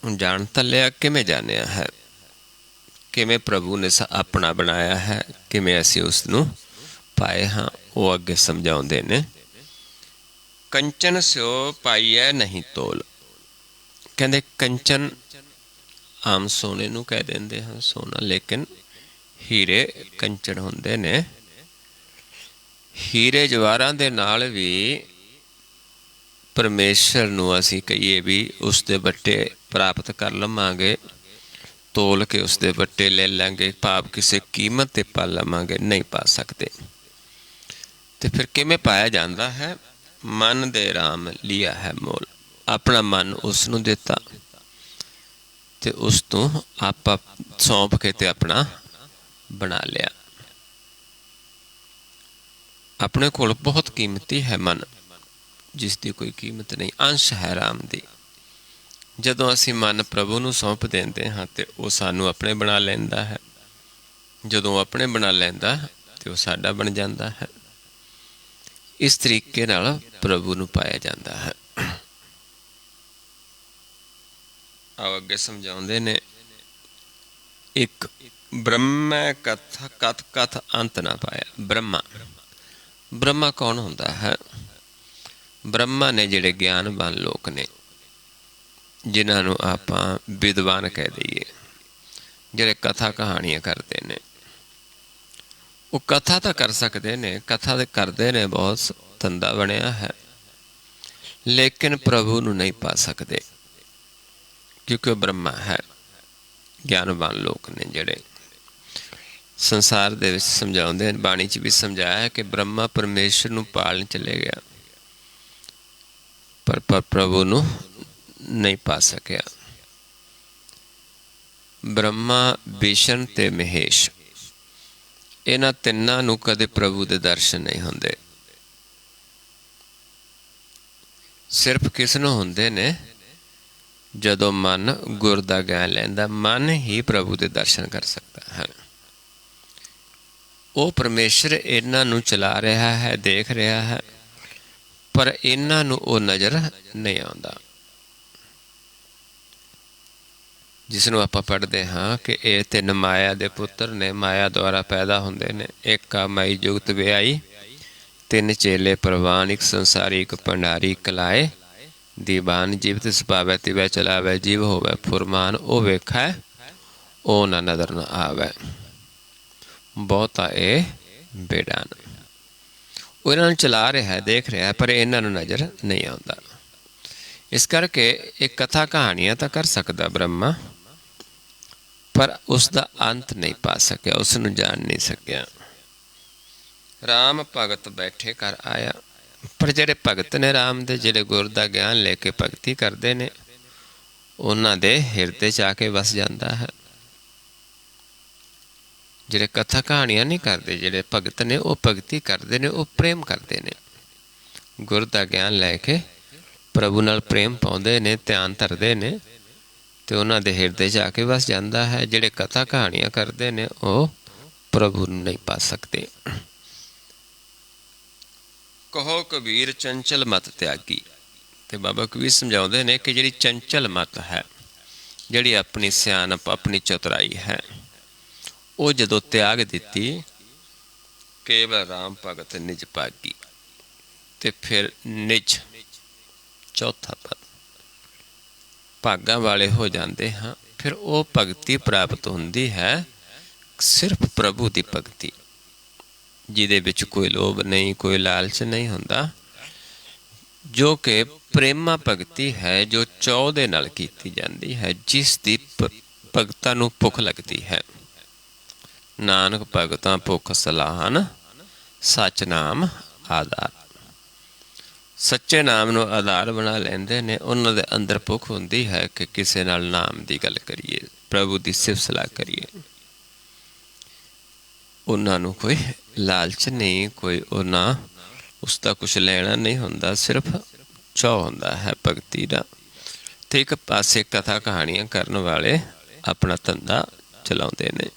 ਹੁਣ ਜਾਣ ਤਾਂ ਲਿਆ, ਕਿਵੇਂ ਜਾਣਿਆ ਹੈ? ਕਿਵੇਂ ਪ੍ਰਭੂ ਨੇ ਆਪਣਾ ਬਣਾਇਆ ਹੈ, ਕਿਵੇਂ ਅਸੀਂ ਉਸ ਨੂੰ ਪਾਏ ਹਾਂ, ਉਹ ਅੱਗੇ ਸਮਝਾਉਂਦੇ ਨੇ। ਕੰਚਨ ਸਿਓ ਪਾਈਐ ਨਹੀਂ ਤੋਲ। ਕਹਿੰਦੇ ਕੰਚਨ ਆਮ ਸੋਨੇ ਨੂੰ ਕਹਿ ਦਿੰਦੇ ਹਾਂ, ਸੋਨਾ, ਲੇਕਿਨ ਹੀਰੇ ਕੰਚਨ ਹੁੰਦੇ ਨੇ। ਹੀਰੇ ਜਵਾਹਰਾਂ ਦੇ ਨਾਲ ਵੀ ਪਰਮੇਸ਼ਰ ਨੂੰ ਅਸੀਂ ਕਹੀਏ ਵੀ ਉਸ ਦੇ ਵੱਟੇ ਪ੍ਰਾਪਤ ਕਰ ਲਵਾਂਗੇ, ਤੋਲ ਕੇ ਉਸ ਦੇ ਵੱਟੇ ਲੈ ਲਾਂਗੇ, ਭਾਵ ਕਿਸੇ ਕੀਮਤ 'ਤੇ ਪਾ ਲਵਾਂਗੇ, ਨਹੀਂ ਪਾ ਸਕਦੇ। ਤੇ ਫਿਰ ਕਿਵੇਂ ਪਾਇਆ ਜਾਂਦਾ ਹੈ? ਮਨ ਦੇ ਰਾਮ ਲਿਆ ਹੈ ਮੋਲ। ਆਪਣਾ ਮਨ ਉਸ ਨੂੰ ਦਿੱਤਾ ਤੇ ਉਸ ਤੋਂ ਆਪਾਂ ਸੌਂਪ ਕੇ ਤੇ ਆਪਣਾ ਬਣਾ ਲਿਆ। ਆਪਣੇ ਕੋਲ ਬਹੁਤ ਕੀਮਤੀ ਹੈ ਮਨ, ਜਿਸ ਦੀ ਕੋਈ ਕੀਮਤ ਨਹੀਂ, ਅੰਸ਼ ਹੈ ਰਾਮ ਦੀ। ਜਦੋਂ ਅਸੀਂ ਮਨ ਪ੍ਰਭੂ ਨੂੰ ਸੌਂਪ ਦਿੰਦੇ ਹਾਂ ਤੇ ਉਹ ਸਾਨੂੰ ਆਪਣੇ ਬਣਾ ਲੈਂਦਾ ਹੈ। ਜਦੋਂ ਆਪਣੇ ਬਣਾ ਲੈਂਦਾ ਤੇ ਉਹ ਸਾਡਾ ਬਣ ਜਾਂਦਾ ਹੈ। ਇਸ ਤਰੀਕੇ ਨਾਲ ਪ੍ਰਭੂ ਨੂੰ ਪਾਇਆ ਜਾਂਦਾ ਹੈ। ਆਓ ਅੱਗੇ ਸਮਝਾਉਂਦੇ ਨੇ। ਇੱਕ ਬ੍ਰਹਮੈ ਕਥ ਕਥ ਅੰਤ ਨਾ ਪਾਇਆ। ਬ੍ਰਹਮਾ ਕੌਣ ਹੁੰਦਾ ਹੈ? ਬ੍ਰਹਮਾ ਨੇ ਜਿਹੜੇ ਗਿਆਨਵਾਨ ਲੋਕ ਨੇ, ਜਿਨ੍ਹਾਂ ਨੂੰ ਆਪਾਂ ਵਿਦਵਾਨ ਕਹਿ ਦਈਏ, ਜਿਹੜੇ ਕਥਾ ਕਹਾਣੀਆਂ ਕਰਦੇ ਨੇ। ਉਹ ਕਥਾ ਤਾਂ ਕਰ ਸਕਦੇ ਨੇ, ਕਥਾ ਤਾਂ ਕਰਦੇ ਨੇ, ਬਹੁਤ ਧੰਦਾ ਬਣਿਆ ਹੈ, ਲੇਕਿਨ ਪ੍ਰਭੂ ਨੂੰ ਨਹੀਂ ਪਾ ਸਕਦੇ, ਕਿਉਂਕਿ ਉਹ ਬ੍ਰਹਮਾ ਹੈ। ਗਿਆਨਵਾਨ ਲੋਕ ਨੇ ਜਿਹੜੇ ਸੰਸਾਰ ਦੇ ਵਿੱਚ ਸਮਝਾਉਂਦੇ ਹਨ, ਬਾਣੀ 'ਚ ਵੀ ਸਮਝਾਇਆ ਕਿ ਬ੍ਰਹਮਾ ਪਰਮੇਸ਼ਰ ਨੂੰ ਪਾਲਣ ਚਲੇ ਗਿਆ, ਪਰ ਪ੍ਰਭੂ ਨੂੰ ਨਹੀਂ ਪਾ ਸਕਿਆ। ਬ੍ਰਹਮਾ, ਵਿਸ਼ਨ ਤੇ ਮਹੇਸ਼, ਇਹਨਾਂ ਤਿੰਨਾਂ ਨੂੰ ਕਦੇ ਪ੍ਰਭੂ ਦੇ ਦਰਸ਼ਨ ਨਹੀਂ ਹੁੰਦੇ। ਸਿਰਫ ਕਿਸ ਨੂੰ ਹੁੰਦੇ ਨੇ? ਜਦੋਂ ਮਨ ਗੁਰ ਦਾ ਗਿਆਨ ਲੈਂਦਾ, ਮਨ ਹੀ ਪ੍ਰਭੂ ਦੇ ਦਰਸ਼ਨ ਕਰ ਸਕਦਾ ਹੈ। ਉਹ ਪਰਮੇਸ਼ਰ ਇਹਨਾਂ ਨੂੰ ਚਲਾ ਰਿਹਾ ਹੈ, ਦੇਖ ਰਿਹਾ ਹੈ, ਪਰ ਇਹਨਾਂ ਨੂੰ ਉਹ ਨਜ਼ਰ ਨਹੀਂ ਆਉਂਦਾ। ਜਿਸ ਨੂੰ ਆਪਾਂ ਪੜ੍ਹਦੇ ਹਾਂ ਕਿ ਇਹ ਤਿੰਨ ਮਾਇਆ ਦੇ ਪੁੱਤਰ ਨੇ, ਮਾਇਆ ਦੁਆਰਾ ਪੈਦਾ ਹੁੰਦੇ ਨੇ। ਇੱਕ ਆ ਮਾਈ ਜੁਗਤ ਵਿਆਈ, ਤਿੰਨ ਚੇਲੇ ਪ੍ਰਵਾਨ, ਇੱਕ ਸੰਸਾਰੀ, ਇੱਕ ਭੰਡਾਰੀ ਕਲਾਏ ਦੀਵਾਨ। ਜੀਵਤ ਸੁਭਾਵੈ ਤਿਵੈ ਚਲਾਵੈ, ਜੀਵ ਹੋਵੈ ਫੁਰਮਾਨ, ਉਹ ਵੇਖੈ ਉਹ ਨਾ ਨਜ਼ਰ ਨਾ ਆਵੈ, ਬਹੁਤਾ ਇਹ ਬੇਡਾਨ। ਉਹ ਇਹਨਾਂ ਨੂੰ ਚਲਾ ਰਿਹਾ ਹੈ, ਦੇਖ ਰਿਹਾ, ਪਰ ਇਹਨਾਂ ਨੂੰ ਨਜ਼ਰ ਨਹੀਂ ਆਉਂਦਾ। ਇਸ ਕਰਕੇ ਇਹ ਕਥਾ ਕਹਾਣੀਆਂ ਤਾਂ ਕਰ ਸਕਦਾ ਬ੍ਰਹਮਾ, ਪਰ ਉਸ ਦਾ ਅੰਤ ਨਹੀਂ ਪਾ ਸਕਿਆ, ਉਸ ਨੂੰ ਜਾਣ ਨਹੀਂ ਸਕਿਆ। ਰਾਮ ਭਗਤ ਬੈਠੇ ਕਰ ਆਇਆ। ਪਰ ਜਿਹੜੇ ਭਗਤ ਨੇ ਰਾਮ ਦੇ, ਜਿਹੜੇ ਗੁਰ ਦਾ ਗਿਆਨ ਲੈ ਕੇ ਭਗਤੀ ਕਰਦੇ ਨੇ, ਉਹਨਾਂ ਦੇ ਹਿਰਦੇ 'ਚ ਆ ਕੇ ਵਸ ਜਾਂਦਾ ਹੈ। ਜਿਹੜੇ ਕਥਾ ਕਹਾਣੀਆਂ ਨਹੀਂ ਕਰਦੇ, ਜਿਹੜੇ ਭਗਤ ਨੇ, ਉਹ ਭਗਤੀ ਕਰਦੇ ਨੇ, ਉਹ ਪ੍ਰੇਮ ਕਰਦੇ ਨੇ। ਗੁਰ ਦਾ ਗਿਆਨ ਲੈ ਕੇ ਪ੍ਰਭੂ ਨਾਲ ਪ੍ਰੇਮ ਪਾਉਂਦੇ ਨੇ, ਧਿਆਨ ਧਰਦੇ ਨੇ, ਤੇ ਉਹਨਾਂ ਦੇ ਹਿਰਦੇ 'ਚ ਆ ਕੇ ਵਸ ਜਾਂਦਾ ਹੈ। ਜਿਹੜੇ ਕਥਾ ਕਹਾਣੀਆਂ ਕਰਦੇ ਨੇ, ਉਹ ਪ੍ਰਭੂ ਨੂੰ ਨਹੀਂ ਪਾ ਸਕਦੇ। ਕਹੋ ਕਬੀਰ ਚੰਚਲ ਮਤ ਤਿਆਗੀ। ਤੇ ਬਾਬਾ ਕਬੀਰ ਸਮਝਾਉਂਦੇ ਨੇ ਕਿ ਜਿਹੜੀ ਚੰਚਲ ਮਤ ਹੈ, ਜਿਹੜੀ ਆਪਣੀ ਸਿਆਣਪ, ਆਪਣੀ ਚਤੁਰਾਈ ਹੈ, ਉਹ ਜਦੋਂ ਤਿਆਗ ਦਿੱਤੀ, ਕੇਵਲ ਰਾਮ ਭਗਤ ਨਿਜ ਭਾਗੀ। ਤੇ ਫਿਰ ਨਿਜ, ਚੌਥਾ ਪਦ, ਭਾਗਾਂ ਵਾਲੇ ਹੋ ਜਾਂਦੇ ਹਾਂ। ਫਿਰ ਉਹ ਭਗਤੀ ਪ੍ਰਾਪਤ ਹੁੰਦੀ ਹੈ, ਸਿਰਫ ਪ੍ਰਭੂ ਦੀ ਭਗਤੀ, ਜਿਹਦੇ ਵਿੱਚ ਕੋਈ ਲੋਭ ਨਹੀਂ, ਕੋਈ ਲਾਲਚ ਨਹੀਂ ਹੁੰਦਾ, ਜੋ ਕਿ ਪ੍ਰੇਮਾ ਭਗਤੀ ਹੈ, ਜੋ ਚਾਅ ਦੇ ਨਾਲ ਕੀਤੀ ਜਾਂਦੀ ਹੈ, ਜਿਸ ਦੀ ਭਗਤਾਂ ਨੂੰ ਭੁੱਖ ਲੱਗਦੀ ਹੈ। ਨਾਨਕ ਭਗਤਾਂ ਭੁੱਖ ਸਲਾਹਨ, ਸੱਚ ਨਾਮ ਆਧਾਰ। ਸੱਚੇ ਨਾਮ ਨੂੰ ਆਧਾਰ ਬਣਾ ਲੈਂਦੇ ਨੇ। ਉਹਨਾਂ ਦੇ ਅੰਦਰ ਭੁੱਖ ਹੁੰਦੀ ਹੈ ਕਿ ਕਿਸੇ ਨਾਲ ਨਾਮ ਦੀ ਗੱਲ ਕਰੀਏ, ਪ੍ਰਭੂ ਦੀ ਸਿਫਤ ਸਲਾਹ ਕਰੀਏ। ਉਹਨਾਂ ਨੂੰ ਕੋਈ ਲਾਲਚ ਨਹੀਂ, ਕੋਈ ਉਹਨਾਂ ਉਸਦਾ ਕੁਛ ਲੈਣਾ ਨਹੀਂ ਹੁੰਦਾ, ਸਿਰਫ ਚਾਅ ਹੁੰਦਾ ਹੈ ਭਗਤੀ ਦਾ। ਅਤੇ ਇੱਕ ਪਾਸੇ ਕਥਾ ਕਹਾਣੀਆਂ ਕਰਨ ਵਾਲੇ ਆਪਣਾ ਧੰਦਾ ਚਲਾਉਂਦੇ ਨੇ।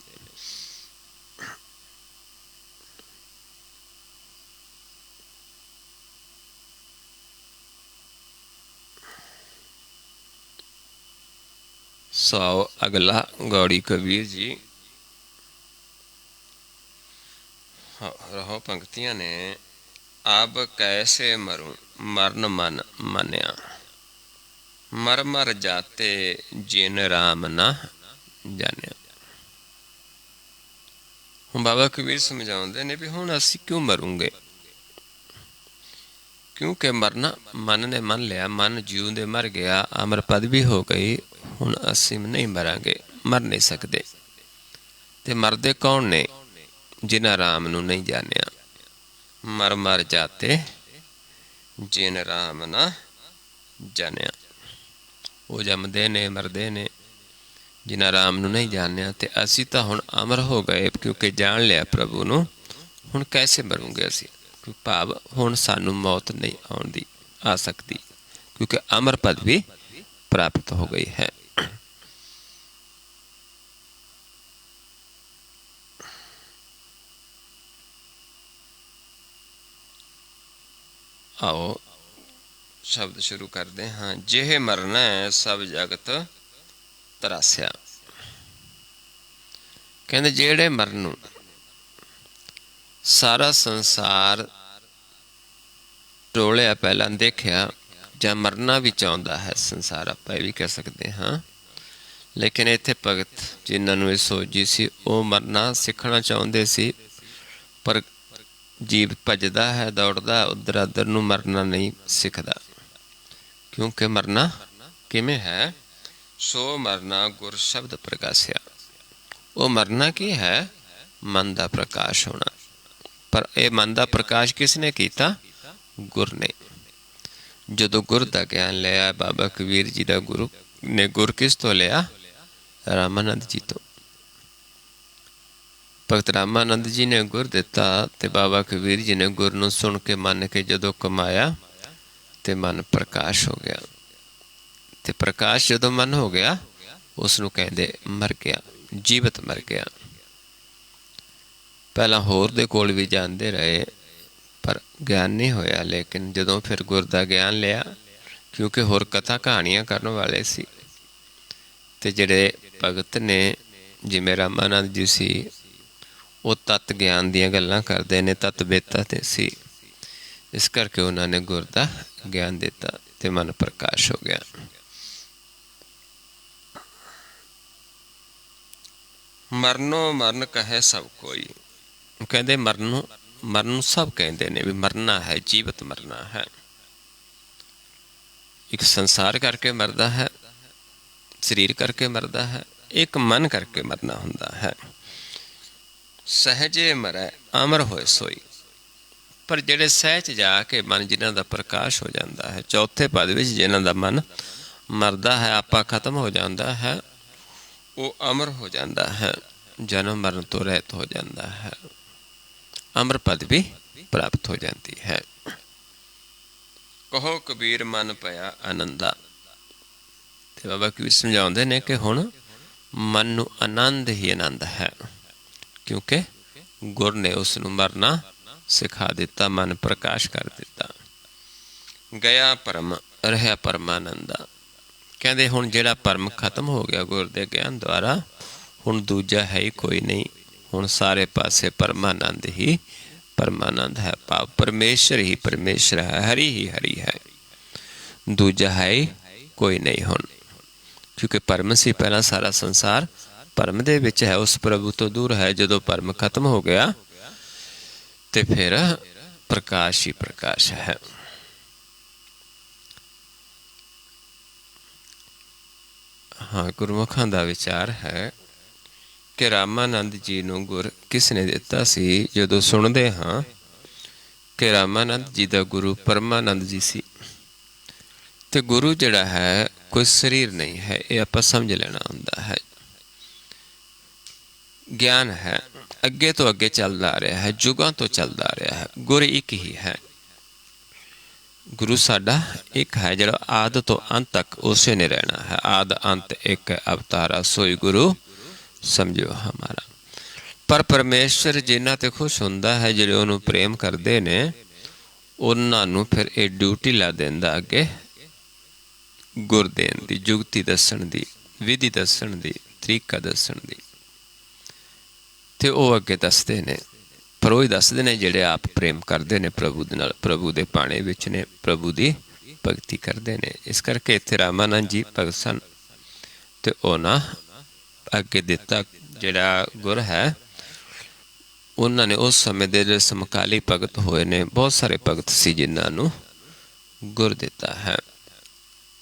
ਸੋ ਅਗਲਾ ਗੌੜੀ ਕਬੀਰ ਜੀ ਰਹੋ ਪੰਕਤੀਆਂ ਨੇ। ਅਬ ਕੈਸੇ ਮरूं ਮਰਨ ਮਨ ਮੰਨਿਆ, ਮਰ ਮਰ ਜਾਤੇ ਜਿਨ ਰਾਮ ਨਾ ਜਾਣਿਆ। ਹੁਣ ਬਾਬਾ ਕਬੀਰ ਸਮਝਾਉਂਦੇ ਨੇ ਵੀ ਹੁਣ ਅਸੀਂ ਕਿਉਂ ਮਰੂੰਗੇ, ਕਿਉਂਕਿ ਮਰਨਾ ਮਨ ਨੇ ਮੰਨ ਲਿਆ। ਮਨ ਜਿਉਂਦੇ ਮਰ ਗਿਆ, ਅਮਰ ਪਦਵੀ ਹੋ ਗਈ। ਹੁਣ ਅਸੀਂ ਨਹੀਂ ਮਰਾਂਗੇ, ਮਰ ਨਹੀਂ ਸਕਦੇ। ਤੇ ਮਰਦੇ ਕੌਣ ਨੇ? ਜਿਨ੍ਹਾਂ ਰਾਮ ਨੂੰ ਨਹੀਂ ਜਾਣਿਆ। ਮਰ ਮਰ ਜਾਤੇ ਜਿਨ ਰਾਮ ਨਾ ਜਾਣਿਆ। ਉਹ ਜੰਮਦੇ ਨੇ, ਮਰਦੇ ਨੇ, ਜਿਨ੍ਹਾਂ ਰਾਮ ਨੂੰ ਨਹੀਂ ਜਾਣਿਆ। ਤੇ ਅਸੀਂ ਤਾਂ ਹੁਣ ਅਮਰ ਹੋ ਗਏ, ਕਿਉਂਕਿ ਜਾਣ ਲਿਆ ਪ੍ਰਭੂ ਨੂੰ। ਹੁਣ ਕੈਸੇ ਮਰੂੰਗੇ ਅਸੀਂ? ਭਾਵ ਹੁਣ ਸਾਨੂੰ ਮੌਤ ਨਹੀਂ ਆਉਂਦੀ, ਆ ਸਕਦੀ, ਕਿਉਂਕਿ ਅਮਰ ਪਦਵੀ ਪ੍ਰਾਪਤ ਹੋ ਗਈ ਹੈ। ਆਓ ਸ਼ਬਦ ਸ਼ੁਰੂ ਕਰਦੇ ਹਾਂ। ਜਿਹੇ ਮਰਨਾ ਸਭ ਜਗਤ ਤਰਾਸਿਆ। ਕਹਿੰਦੇ ਜਿਹੜੇ ਮਰਨ ਨੂੰ ਸਾਰਾ ਸੰਸਾਰ ਟੋਲਿਆ, ਪਹਿਲਾਂ ਦੇਖਿਆ, ਜਾਂ ਮਰਨਾ ਵੀ ਚਾਹੁੰਦਾ ਹੈ ਸੰਸਾਰ, ਆਪਾਂ ਇਹ ਵੀ ਕਹਿ ਸਕਦੇ ਹਾਂ। ਲੇਕਿਨ ਇੱਥੇ ਭਗਤ ਜਿਨ੍ਹਾਂ ਨੂੰ ਇਹ ਸੋਝੀ ਸੀ, ਉਹ ਮਰਨਾ ਸਿੱਖਣਾ ਚਾਹੁੰਦੇ ਸੀ। ਪਰ ਜੀਵ ਭੱਜਦਾ ਹੈ, ਦੌੜਦਾ ਉੱਧਰ ਉੱਧਰ ਨੂੰ, ਮਰਨਾ ਨਹੀਂ ਸਿੱਖਦਾ। ਕਿਉਂਕਿ ਮਰਨਾ ਕਿਵੇਂ ਹੈ? ਸੋ ਮਰਨਾ ਗੁਰ ਸ਼ਬਦ ਪ੍ਰਗਾਸਿਆ। ਉਹ ਮਰਨਾ ਕੀ ਹੈ? ਮਨ ਦਾ ਪ੍ਰਕਾਸ਼ ਹੋਣਾ। ਪਰ ਇਹ ਮਨ ਦਾ ਪ੍ਰਕਾਸ਼ ਕਿਸ ਨੇ ਕੀਤਾ? ਗੁਰ ਨੇ। ਜਦੋਂ ਗੁਰ ਦਾ ਗਿਆਨ ਲਿਆ ਬਾਬਾ ਕਬੀਰ ਜੀ ਦਾ ਗੁਰੂ ਨੇ, ਗੁਰ ਕਿਸ ਤੋਂ ਲਿਆ? ਰਾਮਾਨੰਦ ਜੀ ਤੋਂ। ਭਗਤ ਰਾਮਾਨੰਦ ਜੀ ਨੇ ਗੁਰ ਦਿੱਤਾ, ਤੇ ਬਾਬਾ ਕਬੀਰ ਜੀ ਨੇ ਗੁਰ ਨੂੰ ਸੁਣ ਕੇ ਮੰਨ ਕੇ ਜਦੋਂ ਕਮਾਇਆ, ਤੇ ਮਨ ਪ੍ਰਕਾਸ਼ ਹੋ ਗਿਆ। ਤੇ ਪ੍ਰਕਾਸ਼ ਜਦੋਂ ਮਨ ਹੋ ਗਿਆ, ਉਸ ਨੂੰ ਕਹਿੰਦੇ ਮਰ ਗਿਆ, ਜੀਵਤ ਮਰ ਗਿਆ। ਪਹਿਲਾਂ ਹੋਰ ਦੇ ਕੋਲ ਵੀ ਜਾਂਦੇ ਰਹੇ, ਪਰ ਗਿਆਨ ਨਹੀਂ ਹੋਇਆ। ਲੇਕਿਨ ਜਦੋਂ ਫਿਰ ਗੁਰ ਦਾ ਗਿਆਨ ਲਿਆ, ਕਿਉਂਕਿ ਹੋਰ ਕਥਾ ਕਹਾਣੀਆਂ ਕਰਨ ਵਾਲੇ ਸੀ, ਤੇ ਜਿਹੜੇ ਭਗਤ ਨੇ ਜਿਵੇਂ ਰਾਮਾਨੰਦ ਜੀ ਸੀ, ਉਹ ਤੱਤ ਗਿਆਨ ਦੀਆਂ ਗੱਲਾਂ ਕਰਦੇ ਨੇ, ਤੱਤ ਬੇਤਾ ਤੇ ਸੀ। ਇਸ ਕਰਕੇ ਉਹਨਾਂ ਨੇ ਗੁਰ ਦਾ ਗਿਆਨ ਦਿੱਤਾ, ਤੇ ਮਨ ਪ੍ਰਕਾਸ਼ ਹੋ ਗਿਆ। ਮਰਨੋ ਮਰਨ ਕਹੇ ਸਭ ਕੋਈ। ਕਹਿੰਦੇ ਮਰਨ ਨੂੰ ਸਭ ਕਹਿੰਦੇ ਨੇ ਵੀ ਮਰਨਾ ਹੈ, ਜੀਵਤ ਮਰਨਾ ਹੈ। ਇੱਕ ਸੰਸਾਰ ਕਰਕੇ ਮਰਦਾ ਹੈ, ਸਰੀਰ ਕਰਕੇ ਮਰਦਾ ਹੈ, ਇੱਕ ਮਨ ਕਰਕੇ ਮਰਨਾ ਹੁੰਦਾ ਹੈ। ਸਹਿਜੇ ਮਰੈ ਅਮਰ ਹੋਏ ਸੋਈ। ਪਰ ਜਿਹੜੇ ਸਹਿਜ ਜਾ ਕੇ ਮਨ ਜਿਨ੍ਹਾਂ ਦਾ ਪ੍ਰਕਾਸ਼ ਹੋ ਜਾਂਦਾ ਹੈ, ਚੌਥੇ ਪਦ ਵਿੱਚ ਜਿਨ੍ਹਾਂ ਦਾ ਮਨ ਮਰਦਾ ਹੈ, ਆਪਾ ਖਤਮ ਹੋ ਜਾਂਦਾ ਹੈ, ਉਹ ਅਮਰ ਹੋ ਜਾਂਦਾ ਹੈ, ਜਨਮ ਮਰਨ ਤੋਂ ਰਹਿਤ ਹੋ ਜਾਂਦਾ ਹੈ, ਅਮਰ ਪਦਵੀ ਪ੍ਰਾਪਤ ਹੋ ਜਾਂਦੀ ਹੈ। ਕਹੋ ਕਬੀਰ ਮਨ ਪਿਆ ਆਨੰਦਾ। ਤੇ ਬਾਬਾ ਕਬੀਰ ਸਮਝਾਉਂਦੇ ਨੇ ਕਿ ਹੁਣ ਮਨ ਨੂੰ ਆਨੰਦ ਹੀ ਆਨੰਦ ਹੈ, ਕਿਉਂਕਿ ਗੁਰ ਨੇ ਉਸ ਨੂੰ ਮਰਨਾ ਸਿਖਾ ਦਿੱਤਾ, ਮਨ ਪ੍ਰਕਾਸ਼ ਕਰ ਦਿੱਤਾ। ਗਿਆ ਪਰਮ ਰਹਿਆ ਪਰਮਾਨੰਦਾ। ਕਹਿੰਦੇ ਹੁਣ ਜਿਹੜਾ ਪਰਮ ਖਤਮ ਹੋ ਗਿਆ ਗੁਰ ਦੇ ਗਿਆਨ ਦੁਆਰਾ, ਹੁਣ ਦੂਜਾ ਹੈ ਹੀ ਕੋਈ ਨਹੀਂ। ਹੁਣ ਸਾਰੇ ਪਾਸੇ ਪਰਮਾਨੰਦ ਹੀ ਪਰਮਾਨੰਦ ਹੈ, ਭਾਵ ਪਰਮੇਸ਼ਰ ਹੀ ਪਰਮੇਸ਼ਰ ਹੈ, ਹਰੀ ਹੀ ਹਰੀ ਹੈ, ਦੂਜਾ ਹੈ ਹੀ ਕੋਈ ਨਹੀਂ ਹੁਣ। ਕਿਉਂਕਿ ਪਰਮ ਸੀ ਪਹਿਲਾਂ ਸਾਰਾ ਸੰਸਾਰ, ਪਰਮ ਦੇ ਵਿੱਚ ਹੈ, ਉਸ ਪ੍ਰਭੂ ਤੋਂ ਦੂਰ ਹੈ। ਜਦੋਂ ਪਰਮ ਖਤਮ ਹੋ ਗਿਆ, ਤੇ ਫਿਰ ਪ੍ਰਕਾਸ਼ ਹੀ ਪ੍ਰਕਾਸ਼ ਹੈ। ਹਾਂ, ਗੁਰਮੁਖਾਂ ਦਾ ਵਿਚਾਰ ਹੈ ਕਿ ਰਾਮਾਨੰਦ ਜੀ ਨੂੰ ਗੁਰ ਕਿਸ ਨੇ ਦਿੱਤਾ ਸੀ। ਜਦੋਂ ਸੁਣਦੇ ਹਾਂ ਕਿ ਰਾਮਾਨੰਦ ਜੀ ਦਾ ਗੁਰੂ ਪਰਮਾਨੰਦ ਜੀ ਸੀ, ਤੇ ਗੁਰੂ ਜਿਹੜਾ ਹੈ ਕੋਈ ਸਰੀਰ ਨਹੀਂ ਹੈ, ਇਹ ਆਪਾਂ ਸਮਝ ਲੈਣਾ ਹੁੰਦਾ ਹੈ। ਗਿਆਨ ਹੈ, ਅੱਗੇ ਤੋਂ ਅੱਗੇ ਚੱਲਦਾ ਆ ਰਿਹਾ ਹੈ, ਯੁਗਾਂ ਤੋਂ ਚੱਲਦਾ ਆ ਰਿਹਾ ਹੈ। ਗੁਰ ਇੱਕ ਹੀ ਹੈ। ਗੁਰੂ ਸਾਡਾ ਇੱਕ ਹੈ, ਜਿਹੜਾ ਆਦਿ ਤੋਂ ਅੰਤ ਤੱਕ ਉਸੇ ਨੇ ਰਹਿਣਾ ਹੈ। ਆਦਿ ਅੰਤ ਇੱਕ ਅਵਤਾਰਾ, ਸੋਈ ਗੁਰੂ ਸਮਝਿਓ ਹਮਾਰਾ। ਪਰ ਪਰਮੇਸ਼ਰ ਜਿਨ੍ਹਾਂ ਤੇ ਖੁਸ਼ ਹੁੰਦਾ ਹੈ, ਜਿਹੜੇ ਉਹਨੂੰ ਪ੍ਰੇਮ ਕਰਦੇ ਨੇ, ਉਹਨਾਂ ਨੂੰ ਫਿਰ ਇਹ ਡਿਊਟੀ ਲਾ ਦਿੰਦਾ ਅੱਗੇ ਗੁਰ ਦੇਣ ਦੀ, ਜੁਗਤੀ ਦੱਸਣ ਦੀ, ਵਿਧੀ ਦੱਸਣ ਦੀ, ਤਰੀਕਾ ਦੱਸਣ ਦੀ। ਤੇ ਉਹ ਅੱਗੇ ਦੱਸਦੇ ਨੇ, ਪਰ ਉਹ ਹੀ ਦੱਸਦੇ ਨੇ ਜਿਹੜੇ ਆਪ ਪ੍ਰੇਮ ਕਰਦੇ ਨੇ ਪ੍ਰਭੂ ਦੇ ਨਾਲ, ਪ੍ਰਭੂ ਦੇ ਭਾਣੇ ਵਿੱਚ ਨੇ, ਪ੍ਰਭੂ ਦੀ ਭਗਤੀ ਕਰਦੇ ਨੇ। ਇਸ ਕਰਕੇ ਇੱਥੇ ਰਾਮਾਨੰਦ ਜੀ ਭਗਤ ਸਨ, ਤੇ ਉਹਨਾਂ ਅੱਗੇ ਦਿੱਤਾ ਜਿਹੜਾ ਗੁਰ ਹੈ। ਉਹਨਾਂ ਨੇ ਉਸ ਸਮੇਂ ਦੇ ਜਿਹੜੇ ਸਮਕਾਲੀ ਭਗਤ ਹੋਏ ਨੇ, ਬਹੁਤ ਸਾਰੇ ਭਗਤ ਸੀ ਜਿਨ੍ਹਾਂ ਨੂੰ ਗੁਰ ਦਿੱਤਾ ਹੈ।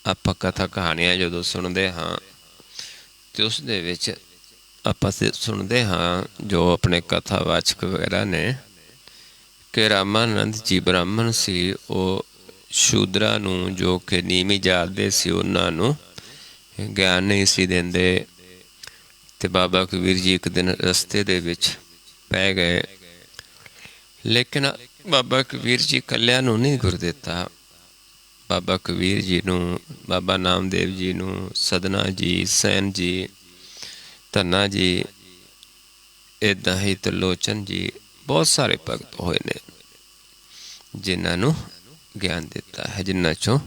ਆਪਾਂ ਕਥਾ ਕਹਾਣੀਆਂ ਜਦੋਂ ਸੁਣਦੇ ਹਾਂ ਤੇ ਉਸ ਦੇ ਵਿੱਚ ਆਪਾਂ ਸੁਣਦੇ ਹਾਂ ਜੋ ਆਪਣੇ ਕਥਾਵਾਚਕ ਵਗੈਰਾ ਨੇ ਕਿ ਰਾਮਾਨੰਦ ਜੀ ਬ੍ਰਾਹਮਣ ਸੀ। ਉਹ ਸ਼ੂਦਰਾਂ ਨੂੰ, ਜੋ ਕਿ ਨੀਵੀਂ ਜਾਤ ਦੇ ਸੀ, ਉਹਨਾਂ ਨੂੰ ਗਿਆਨ ਨਹੀਂ ਸੀ ਦਿੰਦੇ। ਤੇ ਬਾਬਾ ਕਬੀਰ ਜੀ ਇੱਕ ਦਿਨ ਰਸਤੇ ਦੇ ਵਿੱਚ ਪੈ ਗਏ, ਲੇਕਿਨ ਬਾਬਾ ਕਬੀਰ ਜੀ ਇਕੱਲਿਆਂ ਨੂੰ ਨਹੀਂ ਗੁਰ ਦਿੱਤਾ। ਬਾਬਾ ਕਬੀਰ ਜੀ ਨੂੰ, ਬਾਬਾ ਨਾਮਦੇਵ ਜੀ ਨੂੰ, ਸਦਨਾ ਜੀ, ਸੈਨ ਜੀ, ਧੰਨਾ ਜੀ, ਇੱਦਾਂ ਹੀ ਤਰਲੋਚਨ ਜੀ, ਬਹੁਤ ਸਾਰੇ ਭਗਤ ਹੋਏ ਨੇ ਜਿਨ੍ਹਾਂ ਨੂੰ ਗਿਆਨ ਦਿੱਤਾ ਹੈ, ਜਿਨ੍ਹਾਂ ਚੋਂ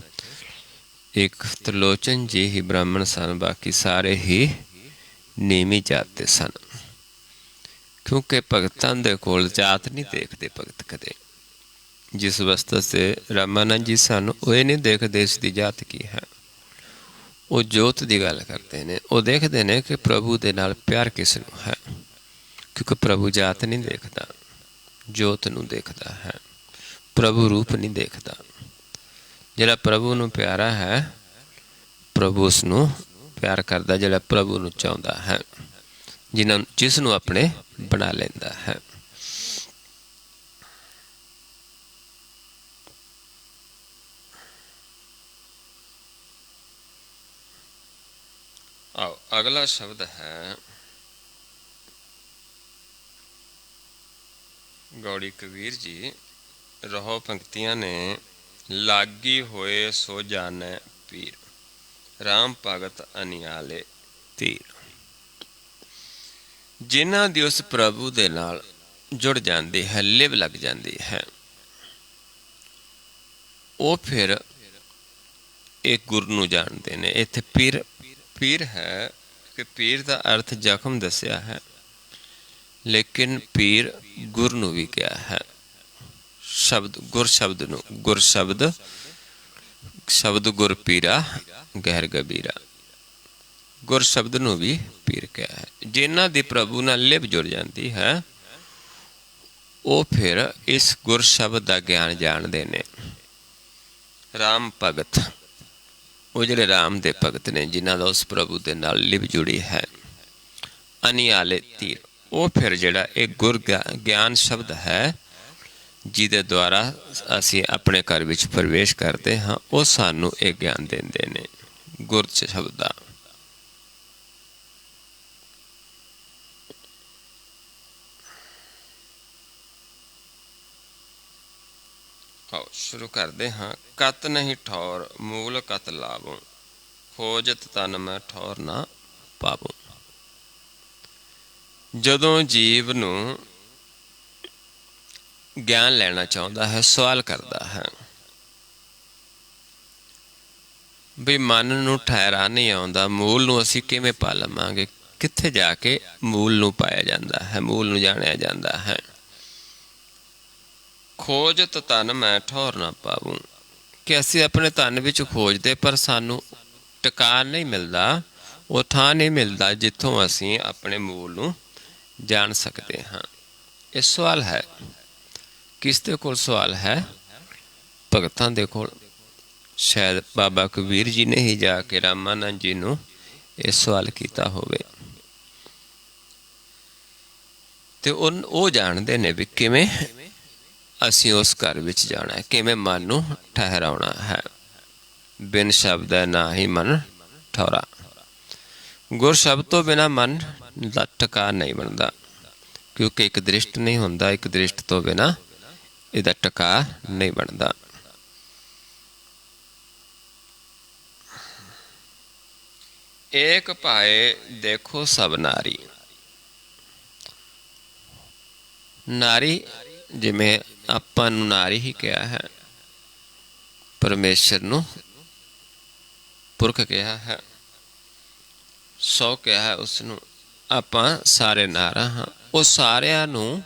ਇੱਕ ਤਰਲੋਚਨ ਜੀ ਹੀ ਬ੍ਰਾਹਮਣ ਸਨ, ਬਾਕੀ ਸਾਰੇ ਹੀ ਨੀਵੀਂ ਜਾਤ ਦੇ ਸਨ। ਕਿਉਂਕਿ ਭਗਤਾਂ ਦੇ ਕੋਲ ਜਾਤ ਨਹੀਂ ਦੇਖਦੇ ਭਗਤ ਕਦੇ। ਜਿਸ ਅਵਸਥਾ 'ਤੇ ਰਾਮਾਨੰਦ ਜੀ ਸਨ, ਉਹ ਇਹ ਨਹੀਂ ਦੇਖਦੇ ਇਸ ਦੀ ਜਾਤ ਕੀ ਹੈ। ਉਹ ਜੋਤ ਦੀ ਗੱਲ ਕਰਦੇ ਨੇ। ਉਹ ਦੇਖਦੇ ਨੇ ਕਿ ਪ੍ਰਭੂ ਦੇ ਨਾਲ ਪਿਆਰ ਕਿਸ ਨੂੰ ਹੈ, ਕਿਉਂਕਿ ਪ੍ਰਭੂ ਜਾਤ ਨਹੀਂ ਦੇਖਦਾ, ਜੋਤ ਨੂੰ ਦੇਖਦਾ ਹੈ, ਪ੍ਰਭੂ ਰੂਪ ਨਹੀਂ ਦੇਖਦਾ। ਜਿਹੜਾ ਪ੍ਰਭੂ ਨੂੰ ਪਿਆਰਾ ਹੈ, ਪ੍ਰਭੂ ਉਸ ਨੂੰ ਪਿਆਰ ਕਰਦਾ, ਜਿਹੜਾ ਪ੍ਰਭੂ ਨੂੰ ਚਾਹੁੰਦਾ ਹੈ, ਜਿਸ ਨੂੰ ਆਪਣੇ ਬਣਾ ਲੈਂਦਾ ਹੈ। ਆਓ ਅਗਲਾ ਸ਼ਬਦ ਹੈ ਗੌੜੀ ਕਬੀਰ ਜੀ। ਰਹੋ ਪੰਕਤੀਆਂ ਨੇ। ਲਾਗੀ ਹੋਏ ਸੋ ਜਾਣੈ ਪੀਰ, ਰਾਮ ਭਗਤ ਅਨਿਆਲੇ ਧੀਰ। ਜਿਨ੍ਹਾਂ ਦੀ ਉਸ ਪ੍ਰਭੂ ਦੇ ਨਾਲ ਜੁੜ ਜਾਂਦੀ ਹੈ, ਲਿਵ ਲੱਗ ਜਾਂਦੀ ਹੈ, ਉਹ ਫਿਰ ਇਹ ਗੁਰ ਨੂੰ ਜਾਣਦੇ ਨੇ। ਇੱਥੇ ਪੀਰ ਹੈ ਕਿ ਪੀਰ ਦਾ ਅਰਥ ਜ਼ਖਮ ਦੱਸਿਆ ਹੈ, ਲੇਕਿਨ ਪੀਰ ਗੁਰ ਨੂੰ ਵੀ ਕਿਹਾ ਹੈ। ਸ਼ਬਦ ਗੁਰ ਸ਼ਬਦ ਨੂੰ, ਗੁਰ ਸ਼ਬਦ ਗੁਰ ਪੀਰਾ ਗਹਿਰ ਗਬੀਰਾ, ਗੁਰ ਸ਼ਬਦ ਨੂੰ ਵੀ ਪੀਰ ਕਿਹਾ ਹੈ। ਜਿਨ੍ਹਾਂ ਦੀ ਪ੍ਰਭੂ ਨਾਲ ਲਿਵ ਜੁੜ ਜਾਂਦੀ ਹੈ, ਉਹ ਫਿਰ ਇਸ ਗੁਰ ਸ਼ਬਦ ਦਾ ਗਿਆਨ ਜਾਣਦੇ ਨੇ। ਰਾਮ ਭਗਤ, ਉਹ ਜਿਹੜੇ ਰਾਮ ਦੇ ਭਗਤ ਨੇ, ਜਿਨ੍ਹਾਂ ਦਾ ਉਸ ਪ੍ਰਭੂ ਦੇ ਨਾਲ ਲਿਵ ਜੁੜੀ ਹੈ। ਅਨਿਆਲੇ ਧੀਰ, ਉਹ ਫਿਰ ਜਿਹੜਾ ਇਹ ਗੁਰ ਗਿਆਨ ਸ਼ਬਦ ਹੈ, ਜਿਹਦੇ ਦੁਆਰਾ ਅਸੀਂ ਆਪਣੇ ਘਰ ਵਿੱਚ ਪ੍ਰਵੇਸ਼ ਕਰਦੇ ਹਾਂ, ਉਹ ਸਾਨੂੰ ਇਹ ਗਿਆਨ ਦਿੰਦੇ ਨੇ ਗੁਰ ਸ਼ਬਦ ਦਾ। ਆਓ ਸ਼ੁਰੂ ਕਰਦੇ ਹਾਂ। ਕਤ ਨਹੀਂ ਠੌਰ ਮੂਲ ਕਤ ਲਾਵੋ, ਖੋਜਤ ਤਨ ਮੈਂ ਠੌਰ ਨਾ ਪਾਵੋ। ਜਦੋਂ ਜੀਵ ਨੂੰ ਗਿਆਨ ਲੈਣਾ ਚਾਹੁੰਦਾ ਹੈ, ਸਵਾਲ ਕਰਦਾ ਹੈ ਵੀ ਮਨ ਨੂੰ ਠਹਿਰਾ ਨਹੀਂ ਆਉਂਦਾ, ਮੂਲ ਨੂੰ ਅਸੀਂ ਕਿਵੇਂ ਪਾ ਲਵਾਂਗੇ? ਕਿੱਥੇ ਜਾ ਕੇ ਮੂਲ ਨੂੰ ਪਾਇਆ ਜਾਂਦਾ ਹੈ, ਮੂਲ ਨੂੰ ਜਾਣਿਆ ਜਾਂਦਾ ਹੈ। ਖੋਜਤ ਤਨ ਮੈਂ ਠੌਰ ਨਾ ਪਾਵੂੰ, ਕਿ ਅਸੀਂ ਆਪਣੇ ਤਨ ਵਿੱਚ ਖੋਜਦੇ, ਪਰ ਸਾਨੂੰ ਟਿਕਾਣ ਨਹੀਂ ਮਿਲਦਾ, ਉਹ ਥਾਂ ਨਹੀਂ ਮਿਲਦਾ ਜਿੱਥੋਂ ਅਸੀਂ ਆਪਣੇ ਮੂਲ ਨੂੰ ਜਾਣ ਸਕਦੇ ਹਾਂ। ਇਹ ਸਵਾਲ ਹੈ। ਕਿਸ ਦੇ ਕੋਲ ਸਵਾਲ ਹੈ? ਭਗਤਾਂ ਦੇ ਕੋਲ। ਸ਼ਾਇਦ ਬਾਬਾ ਕਬੀਰ ਜੀ ਨੇ ਹੀ ਜਾ ਕੇ ਰਾਮਾਨੰਦ ਜੀ ਨੂੰ ਇਹ ਸਵਾਲ ਕੀਤਾ ਹੋਵੇ। ਤੇ ਉਹ ਜਾਣਦੇ ਨੇ ਵੀ ਕਿਵੇਂ ਅਸੀਂ ਉਸ ਘਰ ਵਿੱਚ ਜਾਣਾ ਹੈ, ਕਿਵੇਂ ਮਨ ਨੂੰ ਠਹਿਰਾਉਣਾ ਹੈ। ਬਿਨ ਸ਼ਬਦ ਹੈ ਨਾ ਹੀ ਮਨ ਠੌਰਾ। ਗੁਰ ਸ਼ਬਦ ਤੋਂ ਬਿਨਾਂ ਮਨ ਦਾ ਟਿਕਾ ਨਹੀਂ ਬਣਦਾ, ਕਿਉਂਕਿ ਇੱਕ ਦ੍ਰਿਸ਼ਟ ਨਹੀਂ ਹੁੰਦਾ, ਇੱਕ ਦ੍ਰਿਸ਼ਟ ਤੋਂ ਬਿਨਾਂ ਇਹਦਾ ਟਿਕਾ ਨਹੀਂ ਬਣਦਾ। ਏਕ ਭਾਏ ਦੇਖੋ ਸਭ ਨਾਰੀ। ਨਾਰੀ ਜਿਵੇਂ ਆਪਾਂ ਨੂੰ ਨਾਰੀ ਹੀ ਕਿਹਾ ਹੈ, ਪਰਮੇਸ਼ਰ ਨੂੰ ਪੁਰਖ ਕਿਹਾ ਹੈ, ਸੋ ਕਿਹਾ ਹੈ ਉਸਨੂੰ। ਆਪਾਂ ਸਾਰੇ ਨਾਰਾ ਹਾਂ। ਉਹ ਸਾਰਿਆਂ ਨੂੰ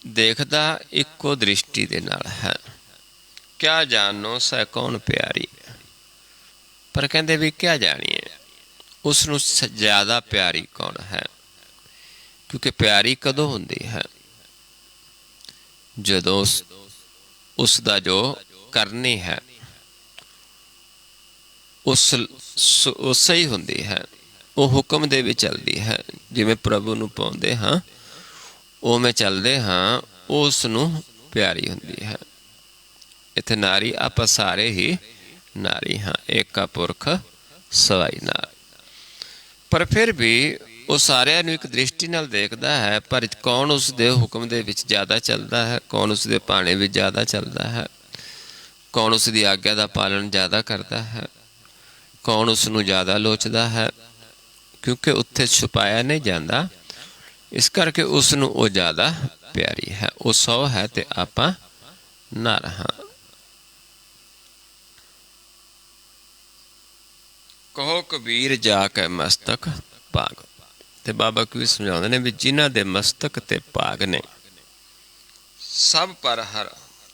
ਦੇਖਦਾ ਇੱਕੋ ਦ੍ਰਿਸ਼ਟੀ ਦੇ ਨਾਲ ਹੈ। ਕਿਆ ਜਾਣੋ ਸੈ ਕੌਣ ਪਿਆਰੀ। ਪਰ ਕਹਿੰਦੇ ਵੀ ਕਿਆ ਜਾਣੀਏ ਉਸ ਨੂੰ ਜ਼ਿਆਦਾ ਪਿਆਰੀ ਕੌਣ ਹੈ। ਕਿਉਂਕਿ ਪਿਆਰੀ ਕਦੋਂ ਹੁੰਦੀ ਹੈ, ਜਦੋਂ ਉਸ ਦਾ ਜੋ ਕਰਨੀ ਹੈ ਉਸ ਹੀ ਹੁੰਦੀ ਹੈ, ਉਹ ਹੁਕਮ ਦੇ ਵਿੱਚ ਚੱਲਦੀ ਹੈ। ਜਿਵੇਂ ਪ੍ਰਭੂ ਨੂੰ ਪਾਉਂਦੇ ਹਾਂ ਉਵੇਂ ਚੱਲਦੇ ਹਾਂ, ਉਸ ਨੂੰ ਪਿਆਰੀ ਹੁੰਦੀ ਹੈ। ਇੱਥੇ ਨਾਰੀ ਆਪਾਂ ਸਾਰੇ ਹੀ ਨਾਰੀ ਹਾਂ, ਏਕਾ ਪੁਰਖ ਸਵਾਈ ਨਾਰ। ਪਰ ਫਿਰ ਵੀ ਉਹ ਸਾਰਿਆਂ ਨੂੰ ਇੱਕ ਦ੍ਰਿਸ਼ਟੀ ਨਾਲ ਦੇਖਦਾ ਹੈ। ਪਰ ਕੌਣ ਉਸ ਦੇ ਹੁਕਮ ਦੇ ਵਿੱਚ ਜ਼ਿਆਦਾ ਚੱਲਦਾ ਹੈ, ਕੌਣ ਉਸ ਦੇ ਭਾਣੇ ਵਿੱਚ ਜ਼ਿਆਦਾ ਚੱਲਦਾ ਹੈ, ਕੌਣ ਉਸ ਦੀ ਆਗਿਆ ਦਾ ਪਾਲਣ ਜ਼ਿਆਦਾ ਕਰਦਾ ਹੈ, ਕੌਣ ਉਸ ਨੂੰ ਜ਼ਿਆਦਾ ਲੋਚਦਾ ਹੈ। ਕਿਉਂਕਿ ਉੱਥੇ ਛੁਪਾਇਆ ਨਹੀਂ ਜਾਂਦਾ, ਇਸ ਕਰਕੇ ਉਸ ਨੂੰ ਉਹ ਜ਼ਿਆਦਾ ਪਿਆਰੀ ਹੈ। ਉਹ 100 ਹੈ ਤੇ ਆਪਾਂ ਨਾਰ ਹਾਂ। ਕਹੋ ਕਬੀਰ ਜਾ ਕੇ ਮਸਤਕ ਭਾਗ। ਤੇ ਬਾਬਾ ਕਬੀਰ ਸਮਝਾਉਂਦੇ ਨੇ ਵੀ ਜਿਨ੍ਹਾਂ ਦੇ ਮਸਤਕ ਤੇ ਭਾਗ ਨੇ, ਸਭ ਪਰ ਹਰ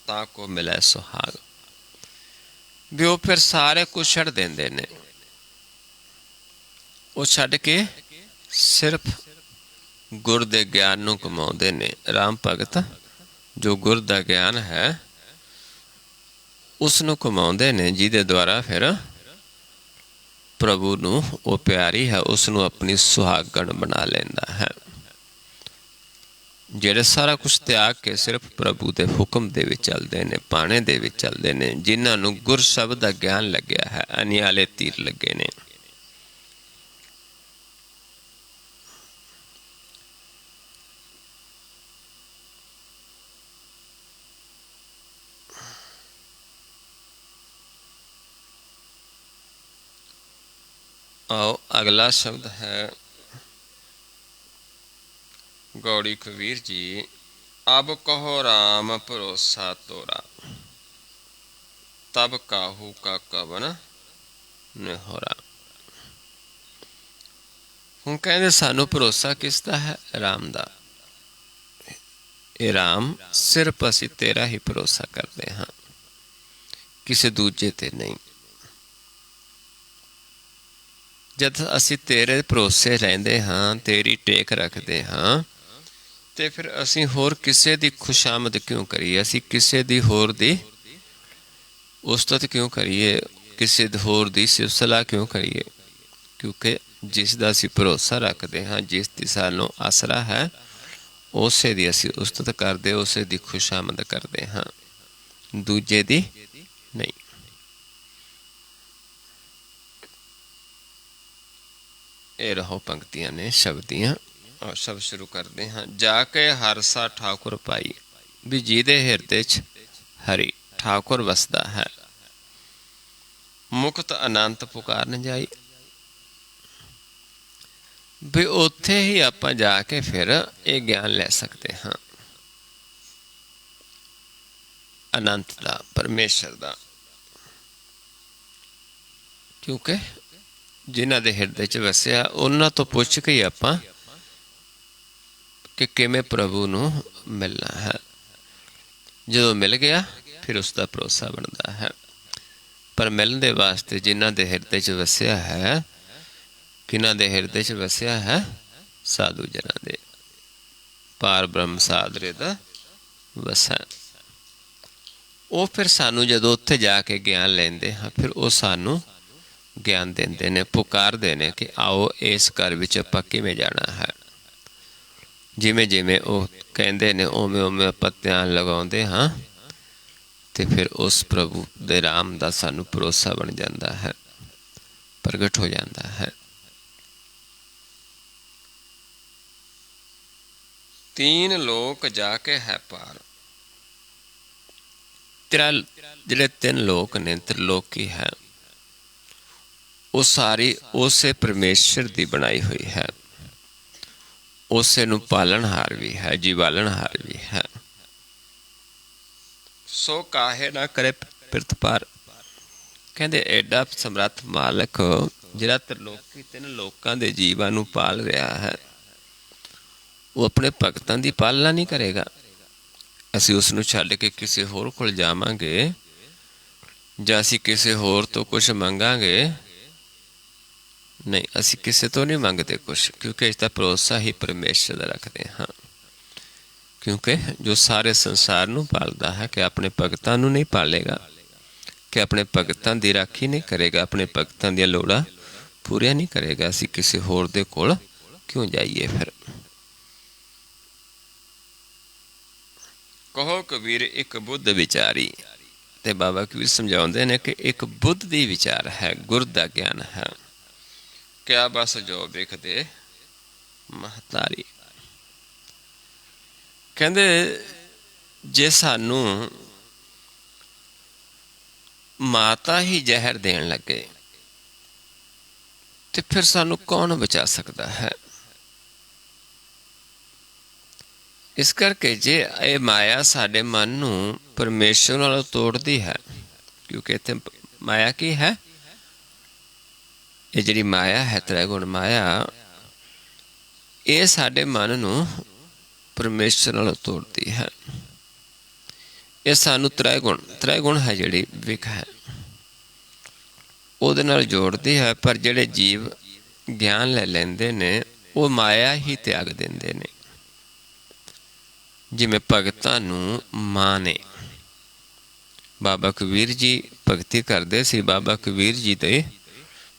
ਤਾਂ ਕੋ ਮਿਲੇ ਸੁਹਾਗ। ਵੀ ਉਹ ਫਿਰ ਸਾਰੇ ਕੁਝ ਛੱਡ ਦਿੰਦੇ ਨੇ। ਉਹ ਛੱਡ ਕੇ ਸਿਰਫ ਗੁਰ ਦੇ ਗਿਆਨ ਨੂੰ ਕਮਾਉਂਦੇ ਨੇ। ਰਾਮ ਭਗਤ ਜੋ ਗੁਰ ਦਾ ਗਿਆਨ ਹੈ ਉਸ ਨੂੰ ਕਮਾਉਂਦੇ ਨੇ, ਜਿਹਦੇ ਦੁਆਰਾ ਫਿਰ ਪ੍ਰਭੂ ਨੂੰ ਉਹ ਪਿਆਰੀ ਹੈ, ਉਸ ਨੂੰ ਆਪਣੀ ਸੁਹਾਗਣ ਬਣਾ ਲੈਂਦਾ ਹੈ। ਜਿਹੜੇ ਸਾਰਾ ਕੁਝ ਤਿਆਗ ਕੇ ਸਿਰਫ ਪ੍ਰਭੂ ਦੇ ਹੁਕਮ ਦੇ ਵਿੱਚ ਚੱਲਦੇ ਨੇ, ਭਾਣੇ ਦੇ ਵਿੱਚ ਚੱਲਦੇ ਨੇ, ਜਿਨ੍ਹਾਂ ਨੂੰ ਗੁਰ ਸ਼ਬਦ ਦਾ ਗਿਆਨ ਲੱਗਿਆ ਹੈ, ਅਨਿਆਲੇ ਤੀਰ ਲੱਗੇ ਨੇ। आओ अगला शब्द है गौड़ी कबीर जी। अब कहो राम भरोसा तोरा, तब काहू का कवन निहोरा। ਹੁਣ ਕਹਿੰਦੇ ਸਾਨੂੰ ਭਰੋਸਾ ਕਿਸ ਦਾ ਹੈ? ਰਾਮ ਦਾ। ਇਹ ਰਾਮ ਸਿਰਫ ਅਸੀਂ ਤੇਰਾ ਹੀ ਭਰੋਸਾ ਕਰਦੇ ਹਾਂ, ਕਿਸੇ ਦੂਜੇ ਤੇ ਨਹੀਂ। ਜਦ ਅਸੀਂ ਤੇਰੇ ਭਰੋਸੇ ਰਹਿੰਦੇ ਹਾਂ, ਤੇਰੀ ਟੇਕ ਰੱਖਦੇ ਹਾਂ, ਤੇ ਫਿਰ ਅਸੀਂ ਹੋਰ ਕਿਸੇ ਦੀ ਖੁਸ਼ਾਮਦ ਕਿਉਂ ਕਰੀਏ? ਅਸੀਂ ਕਿਸੇ ਦੀ ਹੋਰ ਦੀ ਉਸਤਤ ਕਿਉਂ ਕਰੀਏ? ਕਿਸੇ ਹੋਰ ਦੀ ਸਿਫਤ ਸਲਾਹ ਕਿਉਂ ਕਰੀਏ? ਕਿਉਂਕਿ ਜਿਸ ਦਾ ਅਸੀਂ ਭਰੋਸਾ ਰੱਖਦੇ ਹਾਂ, ਜਿਸ ਦੀ ਸਾਨੂੰ ਆਸਰਾ ਹੈ, ਉਸੇ ਦੀ ਅਸੀਂ ਉਸਤਤ ਕਰਦੇ, ਉਸੇ ਦੀ ਖੁਸ਼ਾਮਦ ਕਰਦੇ ਹਾਂ, ਦੂਜੇ ਦੀ ਨਹੀਂ। ਇਹ ਰਹੋ ਪੰਕਤੀਆਂ ਨੇ ਸ਼ਬਦ ਦੀਆਂ। ਔਰ ਸ਼ਬਦ ਸ਼ੁਰੂ ਕਰਦੇ ਹਾਂ। ਜਾ ਕੇ ਹਰਸਾ ਠਾਕੁਰ ਪਾਈ। ਵੀ ਜਿਹਦੇ ਹਿਰਦੇ 'ਚ ਹਰੀ ਠਾਕੁਰ ਵਸਦਾ ਹੈ, ਮੁਕਤ ਅਨੰਤ ਪੁਕਾਰਨ ਜਾਈ। ਵੀ ਉੱਥੇ ਹੀ ਆਪਾਂ ਜਾ ਕੇ ਫਿਰ ਇਹ ਗਿਆਨ ਲੈ ਸਕਦੇ ਹਾਂ, ਅਨੰਤ ਦਾ, ਪਰਮੇਸ਼ਰ ਦਾ। ਕਿਉਂਕਿ ਜਿਨ੍ਹਾਂ ਦੇ ਹਿਰਦੇ 'ਚ ਵਸਿਆ, ਉਹਨਾਂ ਤੋਂ ਪੁੱਛ ਕੇ ਹੀ ਆਪਾਂ ਕਿ ਕਿਵੇਂ ਪ੍ਰਭੂ ਨੂੰ ਮਿਲਣਾ ਹੈ। ਜਦੋਂ ਮਿਲ ਗਿਆ ਫਿਰ ਉਸ ਦਾ ਭਰੋਸਾ ਬਣਦਾ ਹੈ। ਪਰ ਮਿਲਣ ਦੇ ਵਾਸਤੇ ਜਿਨ੍ਹਾਂ ਦੇ ਹਿਰਦੇ 'ਚ ਵਸਿਆ ਹੈ, ਕਿਹਨਾਂ ਦੇ ਹਿਰਦੇ 'ਚ ਵਸਿਆ ਹੈ? ਸਾਧੂ ਜਨਾਂ ਦੇ। ਪਾਰ ਬ੍ਰਹਮ ਸਾਧਰੇ ਦਾ ਵਸੈ। ਉਹ ਫਿਰ ਸਾਨੂੰ ਜਦੋਂ ਉੱਥੇ ਜਾ ਕੇ ਗਿਆਨ ਲੈਂਦੇ ਹਾਂ, ਫਿਰ ਉਹ ਸਾਨੂੰ ਗਿਆਨ ਦਿੰਦੇ ਨੇ, ਪੁਕਾਰਦੇ ਨੇ ਕਿ ਆਓ ਇਸ ਘਰ ਵਿੱਚ ਆਪਾਂ ਕਿਵੇਂ ਜਾਣਾ ਹੈ। ਜਿਵੇਂ ਜਿਵੇਂ ਉਹ ਕਹਿੰਦੇ ਨੇ ਉਵੇਂ ਉਵੇਂ ਆਪਾਂ ਧਿਆਨ ਲਗਾਉਂਦੇ ਹਾਂ ਤੇ ਫਿਰ ਉਸ ਪ੍ਰਭੂ ਦੇ ਰਾਮ ਦਾ ਸਾਨੂੰ ਭਰੋਸਾ ਬਣ ਜਾਂਦਾ ਹੈ, ਪ੍ਰਗਟ ਹੋ ਜਾਂਦਾ ਹੈ। ਤੀਨ ਲੋਕ ਜਾ ਕੇ ਹੈ ਪਾਰ। ਜਿਹੜੇ ਤਿੰਨ ਲੋਕ ਨੇ, ਤ੍ਰਿਲੋਕੀ ਹੈ, ਉਹ ਸਾਰੀ ਉਸੇ ਪਰਮੇਸ਼ਰ ਦੀ ਬਣਾਈ ਹੋਈ ਹੈ। ਉਸੇ ਨੂੰ ਪਾਲਣਹਾਰ ਵੀ ਹੈ, ਜੀਵਾਲਣਹਾਰ ਵੀ ਹੈ। ਸੋ ਕਾਹੇ ਨਾ ਕਰੇ ਪਿਰਤਪਾਰ। ਕਹਿੰਦੇ ਐਡਾ ਸਮਰੱਥ ਮਾਲਕ ਜਿਹੜਾ ਤ੍ਰਿਲੋਕੀ ਤਿੰਨ ਲੋਕਾਂ ਦੇ ਜੀਵਾਂ ਨੂੰ ਪਾਲ ਰਿਹਾ ਹੈ, ਉਹ ਆਪਣੇ ਭਗਤਾਂ ਦੀ ਪਾਲਣਾ ਨਹੀਂ ਕਰੇਗਾ। ਅਸੀਂ ਉਸ ਨੂੰ ਛੱਡ ਕੇ ਕਿਸੇ ਹੋਰ ਕੋਲ ਜਾਵਾਂਗੇ ਜਾਂ ਅਸੀਂ ਕਿਸੇ ਹੋਰ ਤੋਂ ਕੁਛ ਮੰਗਾਂਗੇ? ਨਹੀਂ, ਅਸੀਂ ਕਿਸੇ ਤੋਂ ਨਹੀਂ ਮੰਗਦੇ ਕੁਛ, ਕਿਉਂਕਿ ਇਸ ਦਾ ਭਰੋਸਾ ਹੀ ਪਰਮੇਸ਼ਰ ਦਾ ਰੱਖਦੇ ਹਾਂ। ਕਿਉਂਕਿ ਜੋ ਸਾਰੇ ਸੰਸਾਰ ਨੂੰ ਪਾਲਦਾ ਹੈ, ਕਿ ਆਪਣੇ ਭਗਤਾਂ ਨੂੰ ਨਹੀਂ ਪਾਲੇਗਾ, ਕਿ ਆਪਣੇ ਭਗਤਾਂ ਦੀ ਰਾਖੀ ਨਹੀਂ ਕਰੇਗਾ, ਆਪਣੇ ਭਗਤਾਂ ਦੀਆਂ ਲੋੜਾਂ ਪੂਰੀਆਂ ਨਹੀਂ ਕਰੇਗਾ। ਅਸੀਂ ਕਿਸੇ ਹੋਰ ਦੇ ਕੋਲ ਕਿਉਂ ਜਾਈਏ ਫਿਰ। ਕਹੋ ਕਬੀਰ ਇੱਕ ਬੁੱਧ ਵਿਚਾਰੀ। ਤੇ ਬਾਬਾ ਕਬੀਰ ਸਮਝਾਉਂਦੇ ਨੇ ਕਿ ਇੱਕ ਬੁੱਧ ਦੀ ਵਿਚਾਰ ਹੈ, ਗੁਰ ਦਾ ਗਿਆਨ ਹੈ। ਕਿਆ ਬਸ ਜੋ ਵੇਖਦੇ ਮਹਤਾਰੀ। ਕਹਿੰਦੇ ਜੇ ਸਾਨੂੰ ਮਾਤਾ ਹੀ ਜ਼ਹਿਰ ਦੇਣ ਲੱਗੇ ਤੇ ਫਿਰ ਸਾਨੂੰ ਕੌਣ ਬਚਾ ਸਕਦਾ ਹੈ। ਇਸ ਕਰਕੇ ਜੇ ਇਹ ਮਾਇਆ ਸਾਡੇ ਮਨ ਨੂੰ ਪਰਮੇਸ਼ਰ ਨਾਲੋਂ ਤੋੜਦੀ ਹੈ, ਕਿਉਂਕਿ ਇੱਥੇ ਮਾਇਆ ਕੀ ਹੈ? ਇਹ ਜਿਹੜੀ ਮਾਇਆ ਹੈ, ਤ੍ਰੈਗੁਣ ਮਾਇਆ, ਇਹ ਸਾਡੇ ਮਨ ਨੂੰ ਪਰਮੇਸ਼ਰ ਨਾਲੋਂ ਤੋੜਦੀ ਹੈ। ਇਹ ਸਾਨੂੰ ਤ੍ਰੈਗੁਣ ਹੈ ਜਿਹੜੀ ਵਿਖ ਹੈ, ਉਹਦੇ ਨਾਲ ਜੋੜਦੀ ਹੈ। ਪਰ ਜਿਹੜੇ ਜੀਵ ਗਿਆਨ ਲੈ ਲੈਂਦੇ ਨੇ, ਉਹ ਮਾਇਆ ਹੀ ਤਿਆਗ ਦਿੰਦੇ ਨੇ। ਜਿਵੇਂ ਭਗਤਾਂ ਨੂੰ ਮਾਂ ਨੇ, ਬਾਬਾ ਕਬੀਰ ਜੀ ਭਗਤੀ ਕਰਦੇ ਸੀ। ਬਾਬਾ ਕਬੀਰ ਜੀ ਦੇ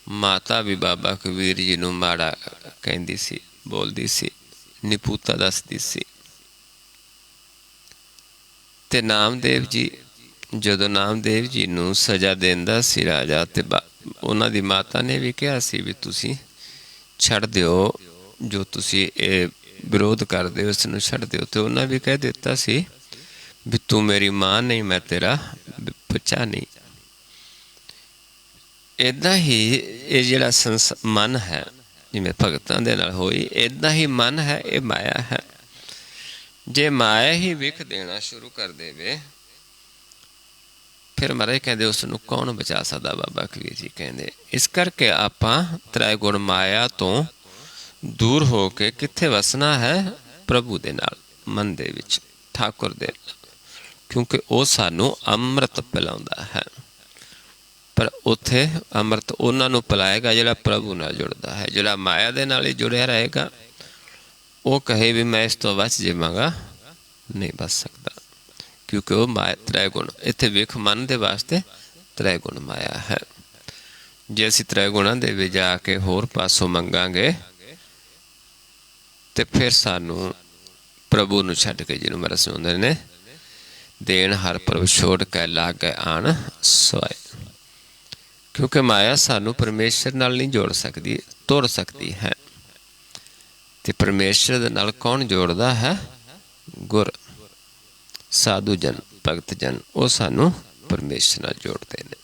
ਮਾਤਾ ਵੀ ਬਾਬਾ ਕਬੀਰ ਜੀ ਨੂੰ ਮਾੜਾ ਕਹਿੰਦੀ ਸੀ, ਬੋਲਦੀ ਸੀ, ਨਿਪੂਤਾ ਦੱਸਦੀ ਸੀ। ਤੇ ਨਾਮਦੇਵ ਜੀ, ਜਦੋਂ ਨਾਮਦੇਵ ਜੀ ਨੂੰ ਸਜ਼ਾ ਦਿੰਦਾ ਸੀ ਰਾਜਾ, ਤੇ ਉਹਨਾਂ ਦੀ ਮਾਤਾ ਨੇ ਵੀ ਕਿਹਾ ਸੀ ਵੀ ਤੁਸੀਂ ਛੱਡ ਦਿਓ, ਜੋ ਤੁਸੀਂ ਇਹ ਵਿਰੋਧ ਕਰਦੇ ਹੋ ਇਸ ਨੂੰ ਛੱਡ ਦਿਓ। ਤੇ ਉਹਨਾਂ ਵੀ ਕਹਿ ਦਿੱਤਾ ਸੀ ਵੀ ਤੂੰ ਮੇਰੀ ਮਾਂ ਨਹੀਂ, ਮੈਂ ਤੇਰਾ ਬੱਚਾ ਨਹੀਂ। ਇੱਦਾਂ ਹੀ ਇਹ ਜਿਹੜਾ ਮਨ ਹੈ, ਜਿਵੇਂ ਭਗਤਾਂ ਦੇ ਨਾਲ ਹੋਈ, ਇੱਦਾਂ ਹੀ ਮਨ ਹੈ, ਇਹ ਮਾਇਆ ਹੈ। ਜੇ ਮਾਇਆ ਹੀ ਵਿਖ ਦੇਣਾ ਸ਼ੁਰੂ ਕਰ ਦੇਵੇ, ਫਿਰ ਮਹਾਰਾਜ ਕਹਿੰਦੇ ਉਸ ਨੂੰ ਕੌਣ ਬਚਾ ਸਕਦਾ। ਬਾਬਾ ਕਬੀਰ ਜੀ ਕਹਿੰਦੇ ਇਸ ਕਰਕੇ ਆਪਾਂ ਤ੍ਰੈਗੁਣ ਮਾਇਆ ਤੋਂ ਦੂਰ ਹੋ ਕੇ ਕਿੱਥੇ ਵਸਣਾ ਹੈ? ਪ੍ਰਭੂ ਦੇ ਨਾਲ, ਮਨ ਦੇ ਵਿੱਚ, ਠਾਕੁਰ ਦੇ ਨਾਲ, ਕਿਉਂਕਿ ਉਹ ਸਾਨੂੰ ਅੰਮ੍ਰਿਤ ਪਿਲਾਉਂਦਾ ਹੈ। ਪਰ ਉੱਥੇ ਅੰਮ੍ਰਿਤ ਉਹਨਾਂ ਨੂੰ ਪਿਲਾਏਗਾ ਜਿਹੜਾ ਪ੍ਰਭੂ ਨਾਲ ਜੁੜਦਾ ਹੈ। ਜਿਹੜਾ ਮਾਇਆ ਦੇ ਨਾਲ ਹੀ ਜੁੜਿਆ ਰਹੇਗਾ, ਉਹ ਕਹੇ ਵੀ ਮੈਂ ਇਸ ਤੋਂ ਬਚ ਜਾਵਾਂਗਾ, ਨਹੀਂ ਬਚ ਸਕਦਾ, ਕਿਉਂਕਿ ਉਹ ਮਾਇਆ ਤ੍ਰੈਗੁਣ। ਇੱਥੇ ਵੇਖ, ਮਨ ਦੇ ਵਾਸਤੇ ਤ੍ਰੈਗੁਣ ਮਾਇਆ ਹੈ। ਜੇ ਅਸੀਂ ਤ੍ਰੈਗੁਣਾਂ ਦੇ ਵਿੱਚ ਜਾ ਕੇ ਹੋਰ ਪਾਸੋਂ ਮੰਗਾਂਗੇ ਤੇ ਫਿਰ ਸਾਨੂੰ ਪ੍ਰਭੂ ਨੂੰ ਛੱਡ ਕੇ, ਜਿਹਨੂੰ ਮਹਾਰਾਜ ਸੁਣਾਉਂਦੇ ਨੇ, ਦੇਣ ਹਰ ਪ੍ਰਭ ਛੋੜ ਕੇ ਲਾਗੇ ਆਣ ਸੋਏ। ਕਿਉਂਕਿ ਮਾਇਆ ਸਾਨੂੰ ਪਰਮੇਸ਼ਰ ਨਾਲ ਨਹੀਂ ਜੋੜ ਸਕਦੀ, ਤੋੜ ਸਕਦੀ ਹੈ। ਤੇ ਪਰਮੇਸ਼ਰ ਦੇ ਨਾਲ ਕੌਣ ਜੋੜਦਾ ਹੈ? ਗੁਰ, ਸਾਧੂ ਜਨ, ਭਗਤ ਜਨ, ਉਹ ਸਾਨੂੰ ਪਰਮੇਸ਼ਰ ਨਾਲ ਜੋੜਦੇ ਨੇ।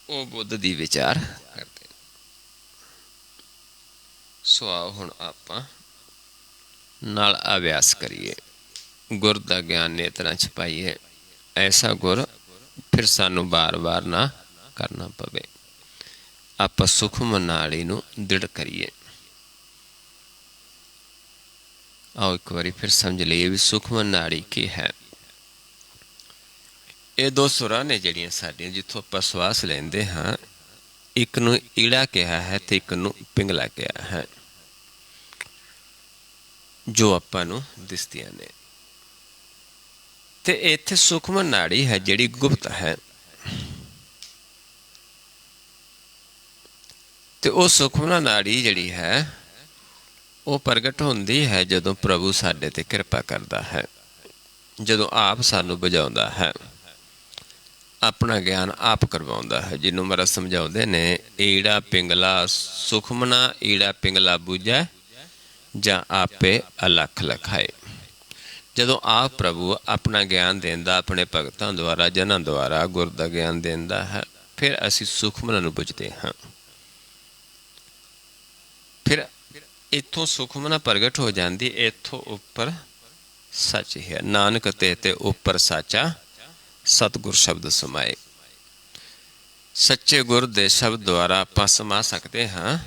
ਉਹ ਬੁੱਧ ਦੀ ਵਿਚਾਰ ਕਰਦੇ। ਸੋ ਆਓ ਹੁਣ ਆਪਾਂ ਨਾਲ ਅਭਿਆਸ ਕਰੀਏ, ਗੁਰ ਦਾ ਗਿਆਨ ਨੇਤਰਾਂ ਚ ਪਾਈਏ। ਐਸਾ ਗੁਰ ਫਿਰ ਸਾਨੂੰ ਬਾਰ-ਬਾਰ ਨਾ ਕਰਨਾ ਪਵੇ। ਆਪਾਂ ਸੁਖਮ ਨਾੜੀ ਨੂੰ ਦ੍ਰਿੜ ਕਰੀਏ। ਆਓ ਇੱਕ ਵਾਰੀ ਫਿਰ ਸਮਝ ਲਈਏ ਵੀ ਸੁਖਮ ਨਾੜੀ ਕੀ ਹੈ। ਇਹ ਦੋ ਸੁਰਾਂ ਨੇ ਜਿਹੜੀਆਂ ਸਾਡੀਆਂ, ਜਿੱਥੋਂ ਆਪਾਂ ਸਵਾਸ ਲੈਂਦੇ ਹਾਂ। ਇੱਕ ਨੂੰ ਈੜਾ ਕਿਹਾ ਹੈ ਤੇ ਇੱਕ ਨੂੰ ਪਿੰਗਲਾ ਕਿਹਾ ਹੈ, ਜੋ ਆਪਾਂ ਨੂੰ ਦਿਸਦੀਆਂ ਨੇ। ਤੇ ਇੱਥੇ ਸੂਖਮ ਨਾੜੀ ਹੈ ਜਿਹੜੀ ਗੁਪਤ ਹੈ, ਤੇ ਉਹ ਸੁਖਮਨਾ ਨਾੜੀ ਜਿਹੜੀ ਹੈ ਉਹ ਪ੍ਰਗਟ ਹੁੰਦੀ ਹੈ ਜਦੋਂ ਪ੍ਰਭੂ ਸਾਡੇ ਤੇ ਕਿਰਪਾ ਕਰਦਾ ਹੈ, ਜਦੋਂ ਆਪ ਸਾਨੂੰ ਬੁਝਾਉਂਦਾ ਹੈ, ਆਪਣਾ ਗਿਆਨ ਆਪ ਕਰਵਾਉਂਦਾ ਹੈ। ਜਿਹਨੂੰ ਮਹਾਰਾਜ ਸਮਝਾਉਂਦੇ ਨੇ, ਈੜਾ ਪਿੰਗਲਾ ਸੁਖਮਨਾ ਈੜਾ ਪਿੰਗਲਾ ਬੂਝੈ ਜਾਂ ਆਪੇ ਅਲਖ ਲਖਾਏ। ਜਦੋਂ ਆਪ ਪ੍ਰਭੂ ਆਪਣਾ ਗਿਆਨ ਦਿੰਦਾ, ਆਪਣੇ ਭਗਤਾਂ ਦੁਆਰਾ, ਜਨਾਂ ਦੁਆਰਾ ਗੁਰ ਦਾ ਗਿਆਨ ਦਿੰਦਾ ਹੈ, ਫਿਰ ਅਸੀਂ ਸੁਖਮਨਾ ਨੂੰ ਬੁਝਦੇ ਹਾਂ। ਫਿਰ ਇੱਥੋਂ ਸੁਖਮਨਾ ਪ੍ਰਗਟ ਹੋ ਜਾਂਦੀ, ਇੱਥੋਂ ਉੱਪਰ ਸੱਚ ਹੈ। ਨਾਨਕ ਤੇ ਉੱਪਰ ਸਾਚਾ ਸਤਿਗੁਰ ਸ਼ਬਦ ਸਮਾਏ। ਸੱਚੇ ਗੁਰ ਦੇ ਸ਼ਬਦ ਦੁਆਰਾ ਆਪਾਂ ਸਮਾ ਸਕਦੇ ਹਾਂ।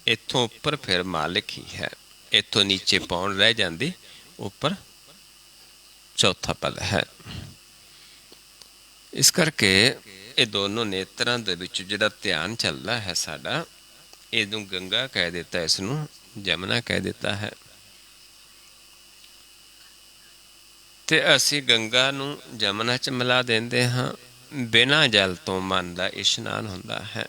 ਇੱਥੋਂ ਉੱਪਰ ਫਿਰ ਮਾਲਿਕ ਹੀ ਹੈ। ਇੱਥੋਂ ਨੀਚੇ ਪੌਣ ਰਹਿ ਜਾਂਦੀ, ਉੱਪਰ ਚੌਥਾ ਪਦ ਹੈ। ਇਸ ਕਰਕੇ ਇਹ ਦੋਨੋਂ ਨੇਤਰਾਂ ਦੇ ਵਿੱਚ ਜਿਹੜਾ ਧਿਆਨ ਚੱਲਦਾ ਹੈ ਸਾਡਾ, ਇਹਨੂੰ ਗੰਗਾ ਕਹਿ ਦਿੱਤਾ, ਇਸ ਨੂੰ ਜਮਨਾ ਕਹਿ ਦਿੱਤਾ ਹੈ। ਤੇ ਅਸੀਂ ਗੰਗਾ ਨੂੰ ਜਮਨਾ 'ਚ ਮਿਲਾ ਦਿੰਦੇ ਹਾਂ। ਬਿਨਾਂ ਜਲ ਤੋਂ ਮਨ ਦਾ ਇਸ਼ਨਾਨ ਹੁੰਦਾ ਹੈ।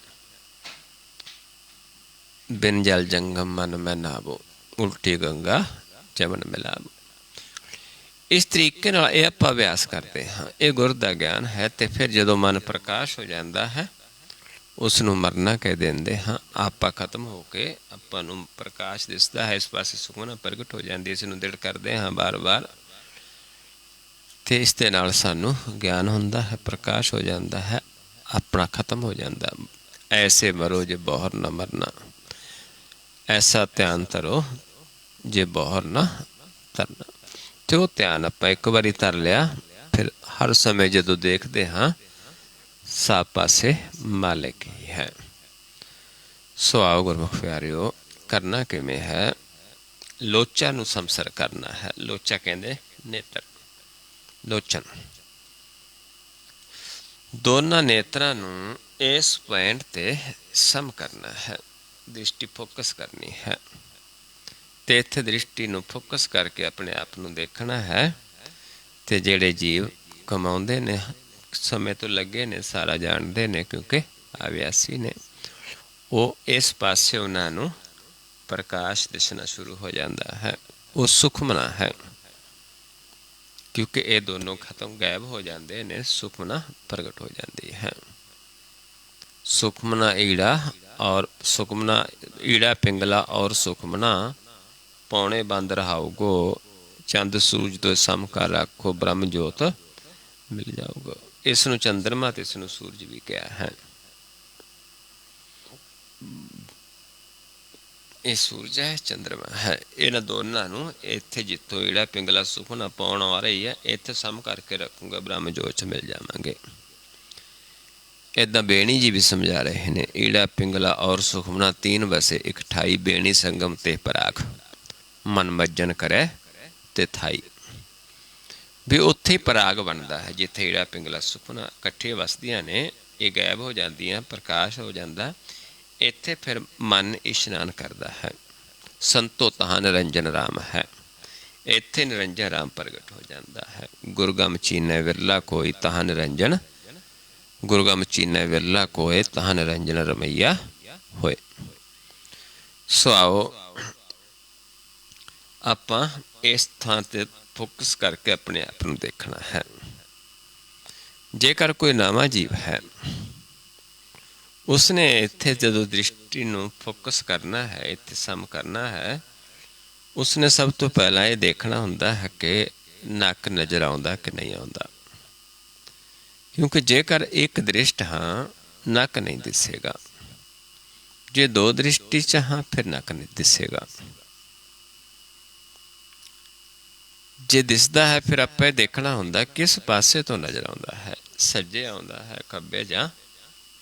ਬਿਨ ਜਲ ਜੰਗਮ ਮਨ ਮੈਂ ਨਾਵੋ, ਉਲਟੀ ਗੰਗਾ ਜਮਨ ਮਿਲਾਵੋ। ਇਸ ਤਰੀਕੇ ਨਾਲ ਇਹ ਆਪਾਂ ਅਭਿਆਸ ਕਰਦੇ ਹਾਂ। ਇਹ ਗੁਰ ਦਾ ਗਿਆਨ ਹੈ। ਤੇ ਫਿਰ ਜਦੋਂ ਮਨ ਪ੍ਰਕਾਸ਼ ਹੋ ਜਾਂਦਾ ਹੈ, ਉਸ ਨੂੰ ਮਰਨਾ ਕਹਿ ਦਿੰਦੇ ਹਾਂ। ਆਪਾ ਖਤਮ ਹੋ ਕੇ ਆਪਾਂ ਨੂੰ ਪ੍ਰਕਾਸ਼ ਦਿਸਦਾ ਹੈ। ਇਸ ਪਾਸੇ ਸੁਖਮਨਾ ਪ੍ਰਗਟ ਹੋ ਜਾਂਦੀ, ਇਸ ਨੂੰ ਦ੍ਰਿੜ ਕਰਦੇ ਹਾਂ ਬਾਰ-ਬਾਰ, ਤੇ ਇਸ ਦੇ ਨਾਲ ਸਾਨੂੰ ਗਿਆਨ ਹੁੰਦਾ ਹੈ, ਪ੍ਰਕਾਸ਼ ਹੋ ਜਾਂਦਾ ਹੈ, ਆਪਣਾ ਖਤਮ ਹੋ ਜਾਂਦਾ। ਐਸੇ ਮਰੋ ਜੇ ਬਹੁਰ ਨਾ ਮਰਨਾ, ਐਸਾ ਧਿਆਨ ਧਰੋ ਜੇ ਬਹੁਰ ਨਾ ਧਰਨਾ। ਤੇ ਉਹ ਧਿਆਨ ਆਪਾਂ ਇੱਕ ਵਾਰੀ ਧਰ ਲਿਆ, ਫਿਰ ਹਰ ਸਮੇਂ ਜਦੋਂ ਦੇਖਦੇ ਹਾਂ, ਸਭ ਪਾਸੇ ਮਾਲਿਕ ਹੀ ਹੈ। ਸੋ ਆਓ ਗੁਰਮੁਖ ਪਿਆਰਿਓ, ਕਰਨਾ ਕਿਵੇਂ ਹੈ? ਲੋਚਾ ਨੂੰ ਸੰਸਰ ਕਰਨਾ ਹੈ। ਲੋਚਾ ਕਹਿੰਦੇ ਨੇਤਰ, ਲੋਚਨ। ਦੋਨਾਂ ਨੇਤਰਾਂ ਨੂੰ ਇਸ ਪੁਆਇੰਟ ਤੇ ਸਮ ਕਰਨਾ ਹੈ, ਦ੍ਰਿਸ਼ਟੀ ਫੋਕਸ ਕਰਨੀ ਹੈ। ਤੇ ਇੱਥੇ ਦ੍ਰਿਸ਼ਟੀ ਨੂੰ ਫੋਕਸ ਕਰਕੇ ਆਪਣੇ ਆਪ ਨੂੰ ਦੇਖਣਾ ਹੈ। ਤੇ ਜਿਹੜੇ ਜੀਵ ਕਮਾਉਂਦੇ ਨੇ, ਸਮੇਂ ਤੋਂ ਲੱਗੇ ਨੇ, ਸਾਰਾ ਜਾਣਦੇ ਨੇ, ਕਿਉਂਕਿ ਅਭਿਆਸੀ ਨੇ, ਉਹ ਇਸ ਪਾਸੇ ਉਹਨਾਂ ਨੂੰ ਪ੍ਰਕਾਸ਼ ਦਿਸਣਾ ਸ਼ੁਰੂ ਹੋ ਜਾਂਦਾ ਹੈ। ਉਹ ਸੁਖਮਨਾ ਹੈ, ਕਿਉਂਕਿ ਇਹ ਦੋਨੋਂ ਖਤਮ ਗਾਇਬ ਹੋ ਜਾਂਦੇ ਨੇ, ਸੁਖਮਨਾ ਪ੍ਰਗਟ ਹੋ ਜਾਂਦੀ ਹੈ। ਸੁਖਮਨਾ ਈੜਾ ਔਰ ਸੁਖਮਨਾ ਈੜਾ ਪਿੰਗਲਾ ਔਰ ਸੁਖਮਨਾ ਪੌਣੇ ਬੰਦ ਰਹਾਉਗੋ, ਚੰਦ ਸੂਰਜ ਤੋਂ ਸਮ ਕਰ ਰੱਖੋ, ਬ੍ਰਹਮ ਜੋਤ ਮਿਲ ਜਾਊਗਾ। ਇਸ ਨੂੰ ਚੰਦਰਮਾ ਤੇ ਇਸ ਨੂੰ ਸੂਰਜ ਵੀ ਕਿਹਾ ਹੈ। ਇਹ ਸੂਰਜ ਹੈ, ਚੰਦਰਮਾ ਹੈ। ਇਹਨਾਂ ਦੋਨਾਂ ਨੂੰ ਇੱਥੇ ਜਿੱਥੋਂ ਈੜਾ ਪਿੰਗਲਾ ਸੁਖਮਨਾ ਪਾਉਣ ਆ ਰਹੀ ਹੈ, ਇੱਥੇ ਸਮ ਕਰਕੇ ਰੱਖੂਗਾ, ਬ੍ਰਹਮ ਜੋਤ 'ਚ ਮਿਲ ਜਾਵਾਂਗੇ। ਇੱਦਾਂ ਬੇਣੀ ਜੀ ਵੀ ਸਮਝਾ ਰਹੇ ਨੇ, ਈੜਾ ਪਿੰਗਲਾ ਔਰ ਸੁਖਮਨਾ ਤੀਨ ਵਸੇ ਇਕਠਾਈ, ਬੇਣੀ ਸੰਗਮ ਤੇ ਪਰਾਗ, ਮਨ ਮੱਜਨ ਕਰੇ ਤੇ ਥਾਈ। ਵੀ ਉੱਥੇ ਹੀ ਪਰਾਗ ਬਣਦਾ ਹੈ, ਜਿੱਥੇ ਈੜਾ ਪਿੰਗਲਾ ਸੁਖਮਨਾ ਇਕੱਠੇ ਵਸਦੀਆਂ ਨੇ, ਇਹ ਗਾਇਬ ਹੋ ਜਾਂਦੀਆਂ, ਪ੍ਰਕਾਸ਼ ਹੋ ਜਾਂਦਾ। ਇੱਥੇ ਫਿਰ ਮਨ ਇਸ਼ਨਾਨ ਕਰਦਾ ਹੈ। ਸੰਤੋ ਤਹਾਂ ਨਿਰੰਜਨ ਰਾਮ ਹੈ। ਇੱਥੇ ਨਿਰੰਜਨ ਰਾਮ ਪ੍ਰਗਟ ਹੋ ਜਾਂਦਾ ਹੈ। ਗੁਰਗਮ ਚੀਨੈ ਵਿਰਲਾ ਕੋਈ ਤਹਾਂ ਨਿਰੰਜਨ, ਗੁਰਗਮ ਚੀਨੈ ਵਿਰਲਾ ਕੋਏ ਤਹਾਂ ਨਿਰੰਜਨ ਰਮਈਆ ਹੋਏ। ਸੋ ਆਓ ਆਪਾਂ ਇਸ ਥਾਂ ਤੇ ਫੋਕਸ ਕਰਕੇ ਆਪਣੇ ਆਪ ਨੂੰ ਦੇਖਣਾ ਹੈ। ਜੇਕਰ ਕੋਈ ਨਵਾਂ ਜੀਵ ਹੈ, ਉਸਨੇ ਇੱਥੇ ਜਦੋਂ ਦ੍ਰਿਸ਼ਟੀ ਨੂੰ ਫੋਕਸ ਕਰਨਾ ਹੈ, ਇੱਥੇ ਸਮ ਕਰਨਾ ਹੈ, ਉਸਨੇ ਸਭ ਤੋਂ ਪਹਿਲਾਂ ਇਹ ਦੇਖਣਾ ਹੁੰਦਾ ਹੈ ਕਿ ਨੱਕ ਨਜ਼ਰ ਆਉਂਦਾ ਕਿ ਨਹੀਂ ਆਉਂਦਾ। ਕਿਉਂਕਿ ਜੇਕਰ ਇੱਕ ਦ੍ਰਿਸ਼ਟ ਹਾਂ, ਨੱਕ ਨਹੀਂ ਦਿਸੇਗਾ। ਜੇ ਦੋ ਦ੍ਰਿਸ਼ਟੀ 'ਚ ਹਾਂ, ਫਿਰ ਨੱਕ ਨਹੀਂ ਦਿਸੇਗਾ। ਜੇ ਦਿਸਦਾ ਹੈ, ਫਿਰ ਆਪਾਂ ਇਹ ਦੇਖਣਾ ਹੁੰਦਾ ਕਿਸ ਪਾਸੇ ਤੋਂ ਨਜ਼ਰ ਆਉਂਦਾ ਹੈ, ਸੱਜੇ ਆਉਂਦਾ ਹੈ, ਖੱਬੇ ਜਾਂ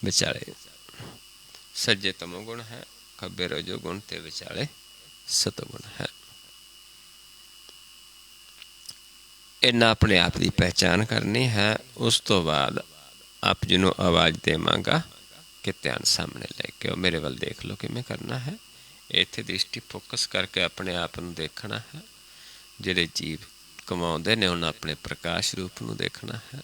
ਵਿਚਾਲੇ। ਸੱਜੇ ਤਮੋਗੁਣ ਹੈ, ਖੱਬੇ ਰਜੋ ਗੁਣ, ਤੇ ਵਿਚਾਲੇ ਸਤੋਗੁਣ ਹੈ। ਇਹਨਾਂ ਆਪਣੇ ਆਪ ਦੀ ਪਹਿਚਾਣ ਕਰਨੀ ਹੈ। ਉਸ ਤੋਂ ਬਾਅਦ ਆਪ ਜੀ ਨੂੰ ਆਵਾਜ਼ ਦੇਵਾਂਗਾ ਕਿ ਧਿਆਨ ਸਾਹਮਣੇ ਲੈ ਕੇ ਆਓ, ਮੇਰੇ ਵੱਲ ਦੇਖ ਲਓ ਕਿਵੇਂ ਕਰਨਾ ਹੈ। ਇੱਥੇ ਦ੍ਰਿਸ਼ਟੀ ਫੋਕਸ ਕਰਕੇ ਆਪਣੇ ਆਪ ਨੂੰ ਦੇਖਣਾ ਹੈ। ਜਿਹੜੇ ਜੀਵ ਕਮਾਉਂਦੇ ਨੇ ਉਹਨਾਂ ਆਪਣੇ ਪ੍ਰਕਾਸ਼ ਰੂਪ ਨੂੰ ਦੇਖਣਾ ਹੈ।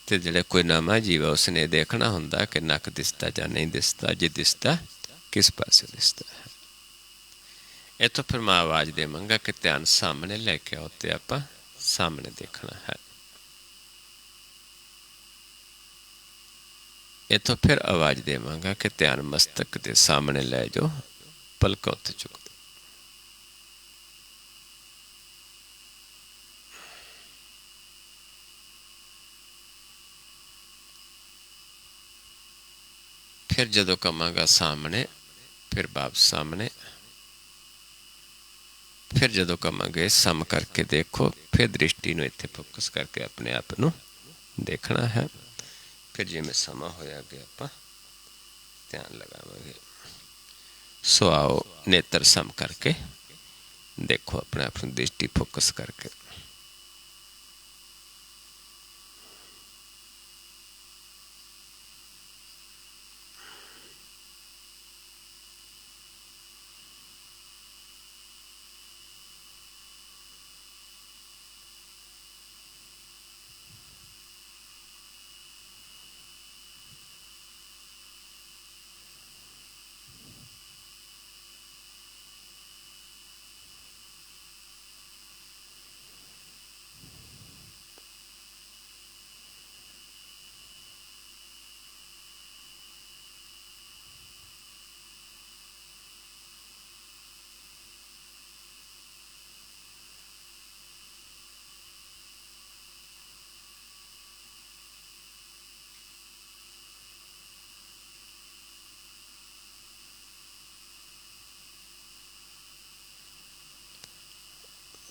ਤੇ ਜਿਹੜਾ ਕੋਈ ਨਵਾਂ ਜੀਵ ਆ ਉਸਨੇ ਦੇਖਣਾ ਹੁੰਦਾ ਕਿ ਨੱਕ ਦਿਸਦਾ ਜਾਂ ਨਹੀਂ ਦਿਸਦਾ, ਜੇ ਦਿਸਦਾ ਕਿਸ ਪਾਸੇ ਦਿਸਦਾ ਹੈ। ਇੱਥੋਂ ਫਿਰ ਮੈਂ ਆਵਾਜ਼ ਦੇਵਾਂਗਾ ਕਿ ਧਿਆਨ ਸਾਹਮਣੇ ਲੈ ਕੇ ਆਓ ਤੇ ਆਪਾਂ ਸਾਹਮਣੇ ਦੇਖਣਾ ਹੈ। ਇੱਥੋਂ ਫਿਰ ਆਵਾਜ਼ ਦੇਵਾਂਗਾ ਕਿ ਧਿਆਨ ਮਸਤਕ ਦੇ ਸਾਹਮਣੇ ਲੈ ਜਾਓ, ਪਲਕਾਂ ਉੱਤੇ ਚੁੱਕ ਦਿਓ। ਫਿਰ ਜਦੋਂ ਕਵਾਂਗਾ ਸਾਹਮਣੇ, ਫਿਰ ਵਾਪਸ ਸਾਹਮਣੇ, ਫਿਰ ਜਦੋਂ ਕਵਾਂਗੇ ਸਮ ਕਰਕੇ ਦੇਖੋ, ਫਿਰ ਦ੍ਰਿਸ਼ਟੀ ਨੂੰ ਇੱਥੇ ਫੋਕਸ ਕਰਕੇ ਆਪਣੇ ਆਪ ਨੂੰ ਦੇਖਣਾ ਹੈ। ਫਿਰ ਜਿਵੇਂ ਸਮਾਂ ਹੋਇਆ ਕਿ ਆਪਾਂ ਧਿਆਨ ਲਗਾਵਾਂਗੇ। ਸੋ ਆਓ ਨੇਤਰ ਸਮ ਕਰਕੇ ਦੇਖੋ ਆਪਣੇ ਆਪ ਨੂੰ, ਦ੍ਰਿਸ਼ਟੀ ਫੋਕਸ ਕਰਕੇ।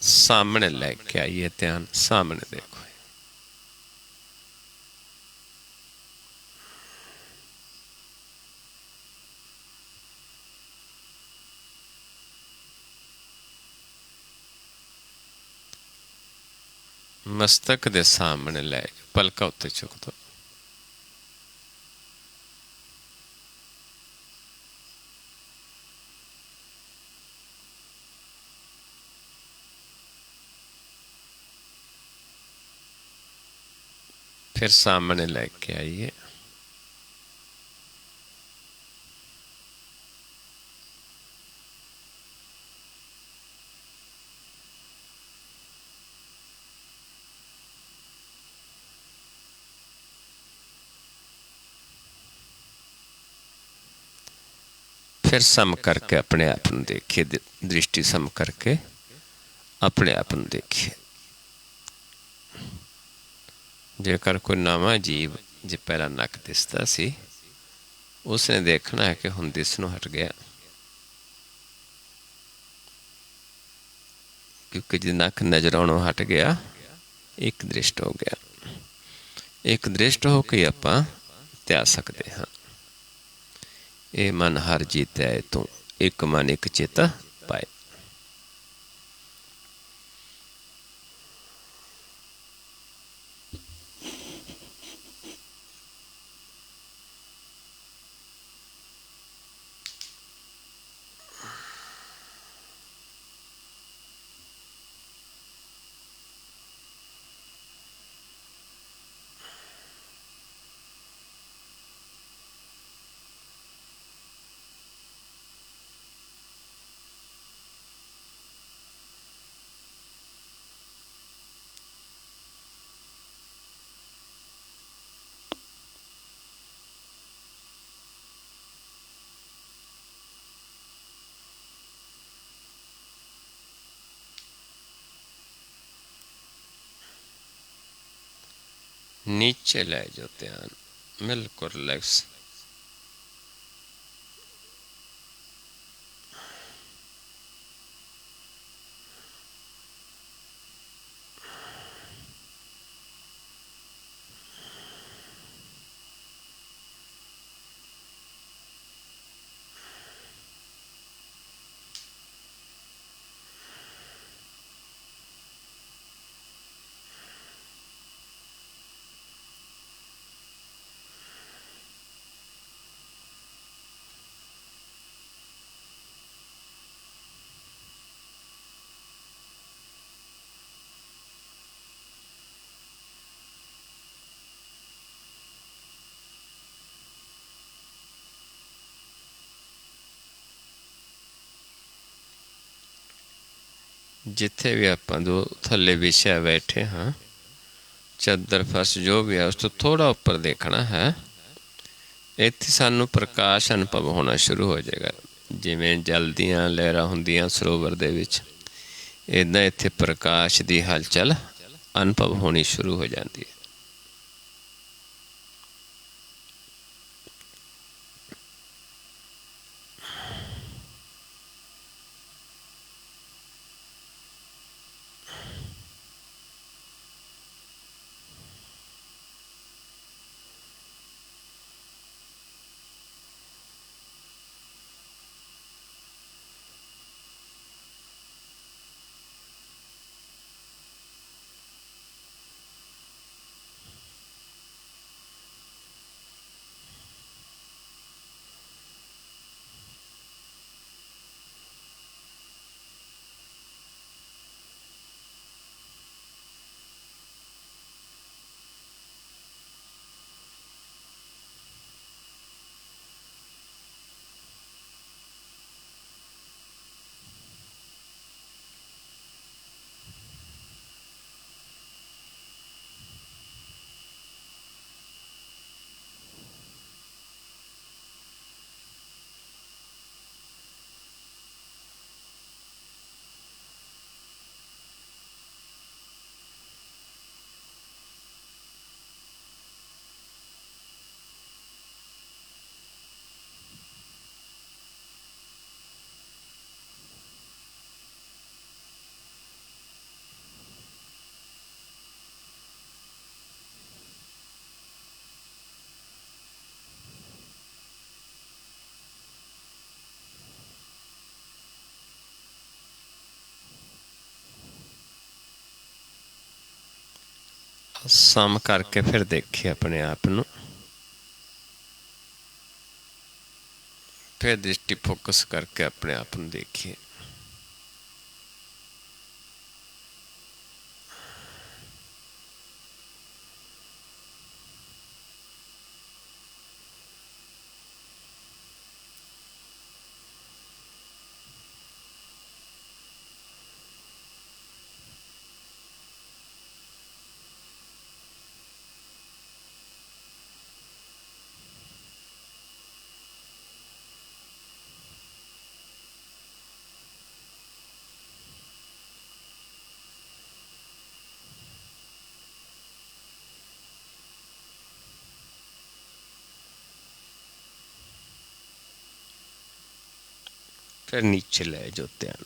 सामने लेके आइए ध्यान, सामने देखो। मस्तक दे सामने ले पलका उत्ते चुक दो। फिर सामने लेके आइए। फिर सम करके अपने आप को देखिए, दृष्टि सम करके अपने आप को देखिए। जेकर कोई नवा जीव जो पहला नक दिसता सी, उसने देखना है कि हुण दिसनों हट गया, क्योंकि जो नक नजर आउणों हट गया, एक दृष्ट हो गया। एक दृष्ट हो के आपां त्याग सकते हाँ। ये मन हर जीत है तू, एक मन एक चित पाए। नीचे ले जाओ ध्यान, बिल्कुल रिलैक्स। ਜਿੱਥੇ ਵੀ ਆਪਾਂ ਦੋ ਥੱਲੇ ਵਿਛਿਆ ਬੈਠੇ ਹਾਂ, ਚਾਦਰ ਫਰਸ਼ ਜੋ ਵੀ ਹੈ ਉਸ ਤੋਂ ਥੋੜ੍ਹਾ ਉੱਪਰ ਦੇਖਣਾ ਹੈ। ਇੱਥੇ ਸਾਨੂੰ ਪ੍ਰਕਾਸ਼ ਅਨੁਭਵ ਹੋਣਾ ਸ਼ੁਰੂ ਹੋ ਜਾਏਗਾ। ਜਿਵੇਂ ਜਲ ਦੀਆਂ ਲਹਿਰਾਂ ਹੁੰਦੀਆਂ ਸਰੋਵਰ ਦੇ ਵਿੱਚ, ਇੱਦਾਂ ਇੱਥੇ ਪ੍ਰਕਾਸ਼ ਦੀ ਹਲਚਲ ਅਨੁਭਵ ਹੋਣੀ ਸ਼ੁਰੂ ਹੋ ਜਾਂਦੀ ਹੈ। ਸਮ ਕਰਕੇ ਫਿਰ ਦੇਖੀਏ ਆਪਣੇ ਆਪ ਨੂੰ, ਫਿਰ ਦ੍ਰਿਸ਼ਟੀ ਫੋਕਸ ਕਰਕੇ ਆਪਣੇ ਆਪ ਨੂੰ ਦੇਖੀਏ। ਫਿਰ ਨੀਚੇ ਲੈ ਜਾਓ ਧਿਆਨ।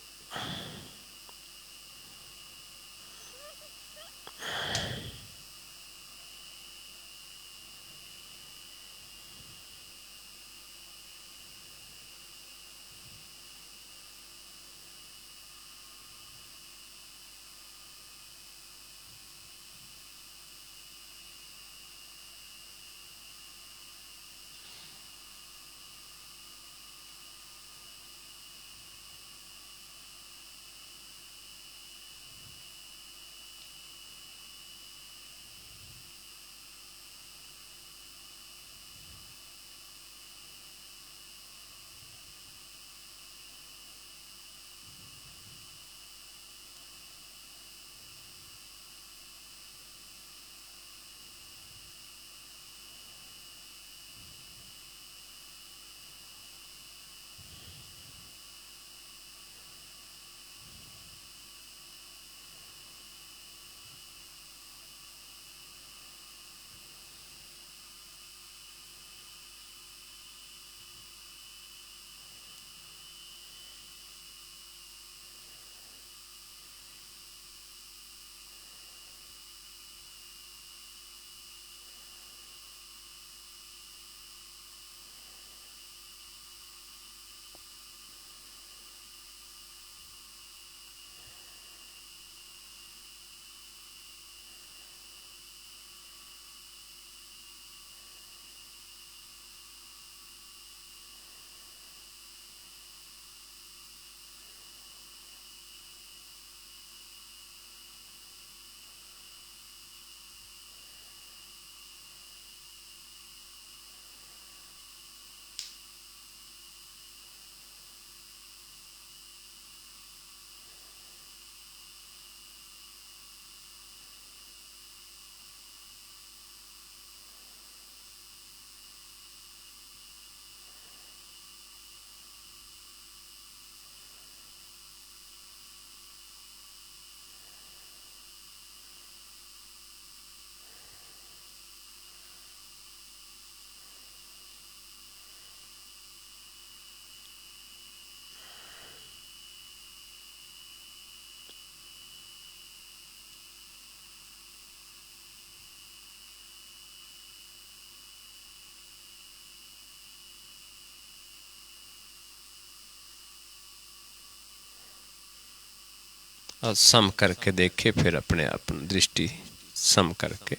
सम करके देखे, फिर अपने आप ਨੂੰ दृष्टि सम करके,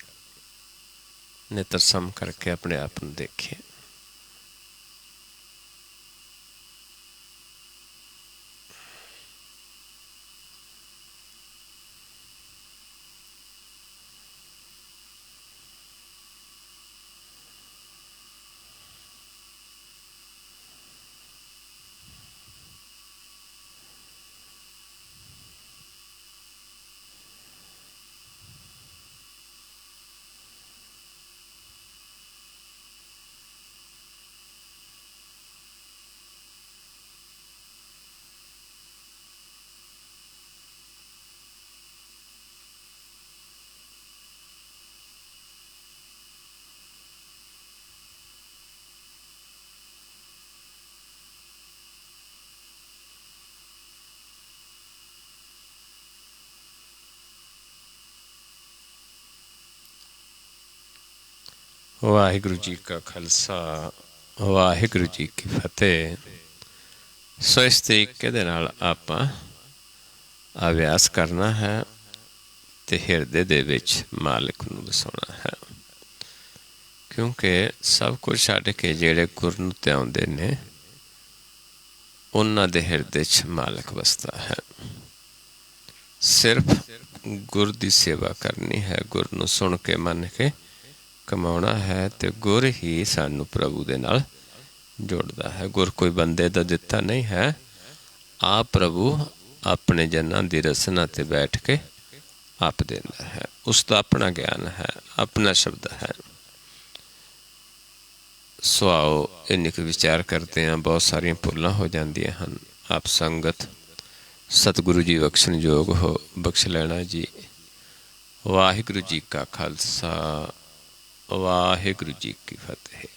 नेत्र सम करके अपने आप ਨੂੰ देखे। ਵਾਹਿਗੁਰੂ ਜੀ ਕਾ ਖਾਲਸਾ, ਵਾਹਿਗੁਰੂ ਜੀ ਕੀ ਫਤਿਹ। ਸੋ ਇਸ ਤਰੀਕੇ ਦੇ ਨਾਲ ਆਪਾਂ ਅਭਿਆਸ ਕਰਨਾ ਹੈ ਤੇ ਹਿਰਦੇ ਦੇ ਵਿੱਚ ਮਾਲਕ ਨੂੰ ਵਸਾਉਣਾ ਹੈ, ਕਿਉਂਕਿ ਸਭ ਕੁਝ ਛੱਡ ਕੇ ਜਿਹੜੇ ਗੁਰ ਨੂੰ ਧਿਆਉਂਦੇ ਨੇ ਉਹਨਾਂ ਦੇ ਹਿਰਦੇ 'ਚ ਮਾਲਕ ਵਸਦਾ ਹੈ। ਸਿਰਫ ਗੁਰ ਦੀ ਸੇਵਾ ਕਰਨੀ ਹੈ, ਗੁਰ ਨੂੰ ਸੁਣ ਕੇ ਮੰਨ ਕੇ ਕਮਾਉਣਾ ਹੈ, ਤੇ ਗੁਰ ਹੀ ਸਾਨੂੰ ਪ੍ਰਭੂ ਦੇ ਨਾਲ ਜੋੜਦਾ ਹੈ। ਗੁਰ ਕੋਈ ਬੰਦੇ ਦਾ ਦਿੱਤਾ ਨਹੀਂ ਹੈ, ਆਪ ਪ੍ਰਭੂ ਆਪਣੇ ਜਨਾਂ ਦੀ ਰਸਨਾ 'ਤੇ ਬੈਠ ਕੇ ਆਪ ਦਿੰਦਾ ਹੈ। ਉਸ ਦਾ ਆਪਣਾ ਗਿਆਨ ਹੈ, ਆਪਣਾ ਸ਼ਬਦ ਹੈ। ਸੋ ਆਓ ਇੰਨੀ ਕੁ ਵਿਚਾਰ ਕਰਦੇ ਹਾਂ। ਬਹੁਤ ਸਾਰੀਆਂ ਭੁੱਲਾਂ ਹੋ ਜਾਂਦੀਆਂ ਹਨ। ਆਪ ਸੰਗਤ ਸਤਿਗੁਰੂ ਜੀ ਬਖਸ਼ਣਯੋਗ ਹੋ, ਬਖਸ਼ ਲੈਣਾ ਜੀ। ਵਾਹਿਗੁਰੂ ਜੀ ਕਾ ਖਾਲਸਾ, ਵਾਹਿਗੁਰੂ ਜੀ ਕੀ ਫਤਿਹ।